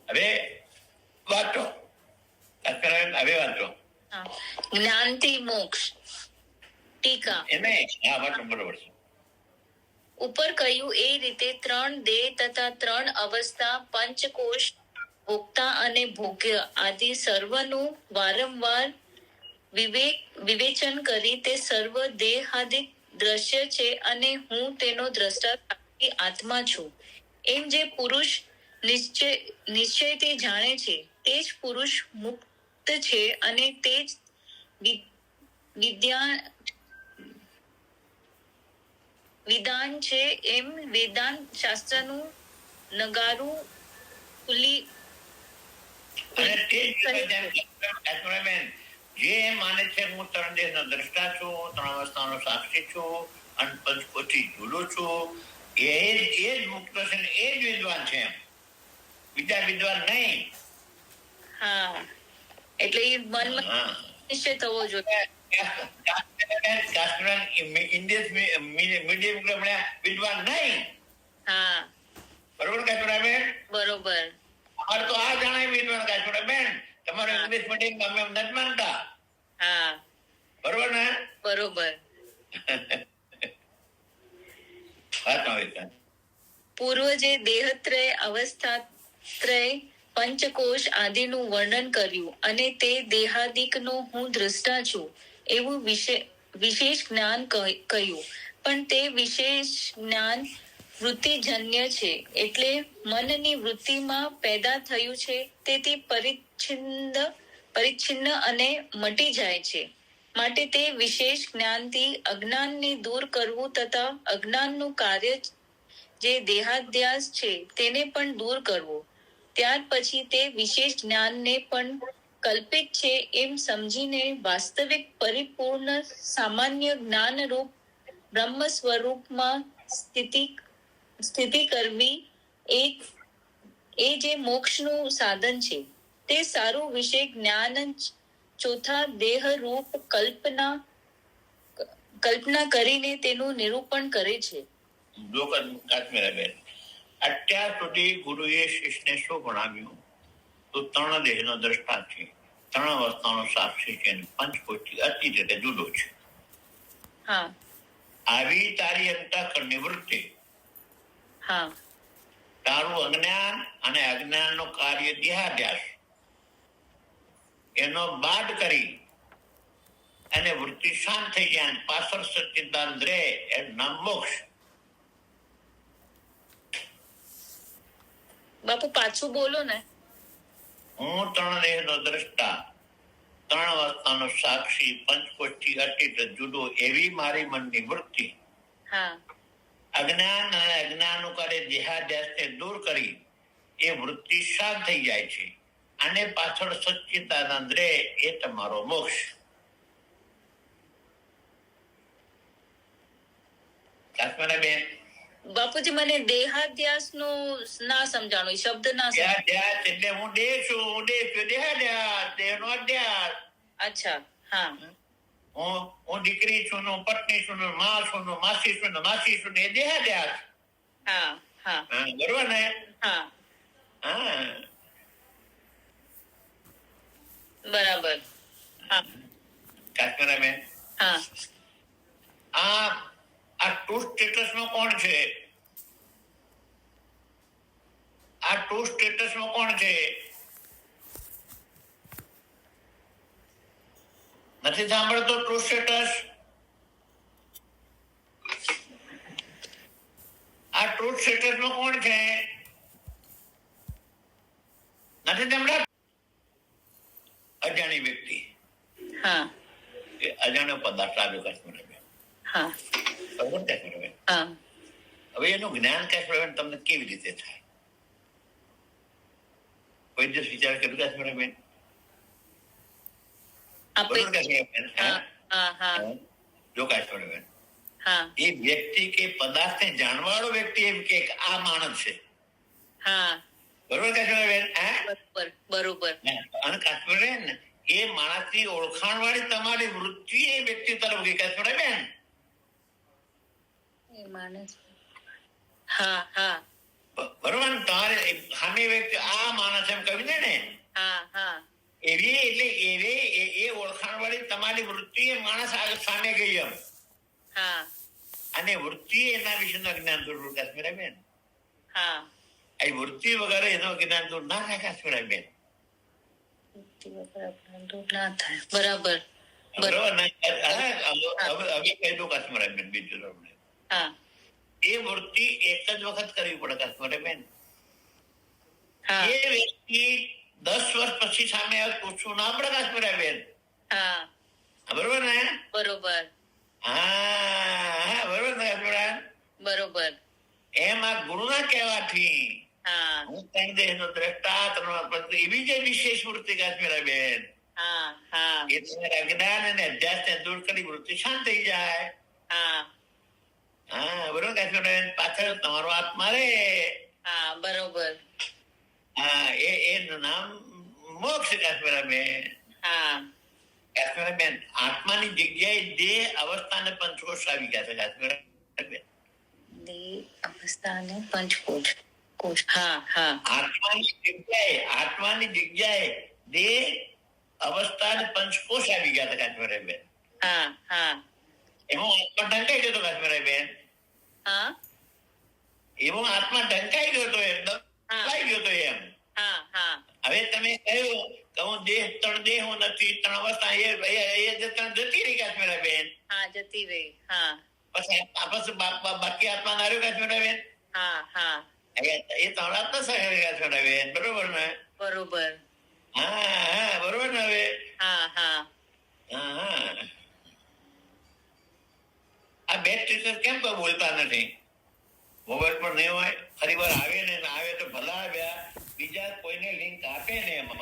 હવે વાંચો, હવે વાંચો. જ્ઞાનથી મોક્ષ ટીકા. વાંચો. બરોબર છે. ઉપર કહ્યું એ રીતે 3 દેહ તથા 3 અવસ્થા, પંચકોશ, ભોક્તા અને ભોગ્ય આદિ સર્વનું વારંવાર વિવેચન કરી તે સર્વ દેહાદિક દ્રશ્ય છે અને હું તેનો દ્રષ્ટા આત્મા છું. એમ જે પુરુષ નિશ્ચયથી જાણે છે તે જ પુરુષ મુક્ત છે અને તે જ વિધાન છે. એમ વેદાંત શાસ્ત્રનું નગારું ખુલી જે માને છે હું 3 દેહનો દ્રષ્ટા છું, 3 અવસ્થાનો સાક્ષી છું અને પંચકોશથી જુદો છું, એ જ મુક્ત છે, એ જ વિદ્વાન છે. બીજા વિદ્વાન નહીં. એટલે એ મનમાં નિશ્ચય થવો જોઈએ. વિદ્વાન નહીં. બરોબર કાશ્મીરાબેન? બરોબર. અમારે તો આ જણાય વિદ્વાન કાશ્મીરાબેન. તમારે ઇંગ્લિશ મીડિયમ અમે નથી માનતા. બરોબર ને? બરોબર. પૂર્વ જે દેહત્રય, અવસ્થાત્રય, પંચકોશ આદિનું વર્ણન કર્યું અને તે દેહાદિકનો હું દ્રષ્ટા છું એવું વિશેષ જ્ઞાન કહ્યું. પણ તે વિશેષ જ્ઞાન વૃત્તિજન્ય છે, એટલે મનની વૃત્તિમાં પેદા થયું છે, તેથી પરિચ્છિન્ન અને મટી જાય છે. માટે તે વિશેષ જ્ઞાનથી અજ્ઞાનને દૂર કરવું તથા અજ્ઞાનનું કાર્ય જે દેહાધ્યાસ છે તેને પણ દૂર કરવો. ત્યાર પછી તે વિશેષ જ્ઞાનને પણ કલ્પિત છે એમ સમજીને વાસ્તવિક પરિપૂર્ણ સામાન્ય જ્ઞાનરૂપ બ્રહ્મ સ્વરૂપમાં સ્થિતિ કરવી એ જે મોક્ષનું સાધન છે. તે સારું વિશે જ્ઞાન ચોથા દેહરૂપ કલ્પના કરીને તેનું નિરૂપણ કરે છે. જો કાશ્મીરાબેન, અત્યાર સુધી ગુરુએ શિષ્યને શું ભણાવ્યું? તો 3 દેહનો દ્રષ્ટા છે, 3 અવસ્થાનો સાક્ષી છે, પંચકોશથી અતિ રીતે જુદો છે. હા આવી તારી અંતઃકરણની વૃત્તિ, હા તારું અજ્ઞાન અને અજ્ઞાનનો કાર્ય દેહાધ્યાસ એનો બાદ કરી અને વૃત્તિ શાંત થઈ જાય, પાછળ સચ્ચિદાનંદ રહે, એનું નામ મોક્ષ. બાપુ પાછું બોલો ને. હું 3 દેહનો દ્રષ્ટા, 3 અવસ્થાનો સાક્ષી, પંચકોશથી અતીત જુદો એવી મારી મનની વૃત્તિ હા અજ્ઞાન અને અજ્ઞાનનું કાર્ય દેહાધ્યાસને દૂર કરી એ વૃત્તિ શાંત થઈ જાય છે, અને પાછળ સચ્ચિદાનંદ રહે, એ તમારો મોક્ષ. કાશ્મીરાબેન, બાપુજી મને દેહાધ્યાસ નું ના સમજાણું, એ શબ્દ ના સમજાણું. દેહાધ્યાસ એટલે હું દેહ છું, દેહાધ્યાસ, દેહનો અધ્યાસ. અચ્છા હા હું દીકરી છું, પત્ની છું, માં છું, માસી છું, માસી છું, એ દેહાધ્યાસ. હા હા બરોબર ને? હા હા, બરાબર. હા કાશ્મીરાબેન, હા આ ટુ સ્ટેટસમાં કોણ છે? આ ટુ સ્ટેટસમાં કોણ છે? નથી સાંભળતો ટુ સ્ટેટસ? આ ટુ સ્ટેટસમાં કોણ છે? નથી સાંભળ્યા? અજાણી વ્યક્તિ, હા એ અજાણ્યો પદાર્થ આવ્યો કાશ્મીરાબેન. હા બરોબર કાશ્મીરાબેન? હા હવે એનું જ્ઞાન કાશ્મીરાબેન તમને કેવી રીતે થાય? કોઈ દિવસ વિચાર કર્યો કાશ્મીરાબેન? બરોબર કાશ્મીરાબેન? હા હા જો કાશ્મીરાબેન, હા એ વ્યક્તિ કે પદાર્થને જાણવાળો વ્યક્તિ એમ કે આ માણસ છે. હા બરોબર કાશ્મીરાબેન? બરોબર બરોબર. અને કાશ્મીરાબેન, એ માણસની ઓળખાણ વાળી તમારી વૃત્તિ એ વ્યક્તિ તરફ ગઈ કાશ્મીરાબેન. એ માણસ હા હા બરોબર ને? તમારે સામે વ્યક્તિ આ માણસ એમ કહ્યું ને, હા હા એવી એટલે એ ઓળખાણ વાળી તમારી વૃત્તિ એ માણસ સામે ગઈ એમ. હા અને વૃત્તિ એના વિશેનું જ્ઞાન દૂર કાશ્મીરાબેન. હા એ વૃત્તિ વગર એનો જ્ઞાન દૂર ના થાય કાશ્મીરાબેન. ના થાય. બરાબર બરોબર ને? હવે કહી દો કાશ્મીરાબેન બીજું તમને. હા એ વૃત્તિ એક જ વખત કરવી પડે કાશ્મીરાબેન. હા એ વ્યક્તિ 10 વર્ષ પછી સામે પૂછવું ના પડે કાશ્મીરાબેન. હા બરોબર ને? બરોબર હા બરોબર ને કાશ્મીરા? બરોબર. એમ આ ગુરુના કહેવાથી હા હું 3 દેહનો દ્રષ્ટા, 3 એવી જે વિશેષ વૃત્તિ કાશ્મીરાબેન, હા હા એ તમારા અજ્ઞાન અને અધ્યાસને દૂર કરી વૃત્તિ શાંત થઈ જાય. હા હા બરોબર કાશ્મીરાબેન? પાછળ તમારો આત્મા રે. હા બરોબર. હા, એનું નામ મોક્ષ કાશ્મીરાબેન. હા કાશ્મીરાબેન, આત્માની જગ્યાએ દેહ અવસ્થા અને પંચકોશ આવી ગયા છે કાશ્મીરાબેન. દેહ અવસ્થા અને પંચકોશ કોશ. હા હા આત્માની જગ્યાએ દેહ અવસ્થા અને પંચકોશ આવી ગયા છે કાશ્મીરાબેન. હા હા એમાં આત્મા ઢંકાઈ ગયો હતો કાશ્મીરાબેન. હા એવો આત્મા ઢંકાઈ ગયો હતો, એકદમ દબાઈ ગયો હતો એમ. હા હા હવે તમે કહ્યું કે હું દેહ 3 દેહો નથી, 3 અવસ્થા, એ જતી રહી કાશ્મીરાબેન. હા જતી રહી. હા પછી બાકી આત્મા ના રહ્યો કાશ્મીરાબેન. એ તળાવ તો સહેલિકા ચડાવે બરોબર ને બરોબર. હા બરોબર ને હવે હા. આ બે ટીચર કેમ કોઈ બોલતા નથી મોબાઈલ પર નહીં હોય ફરી વાર આવે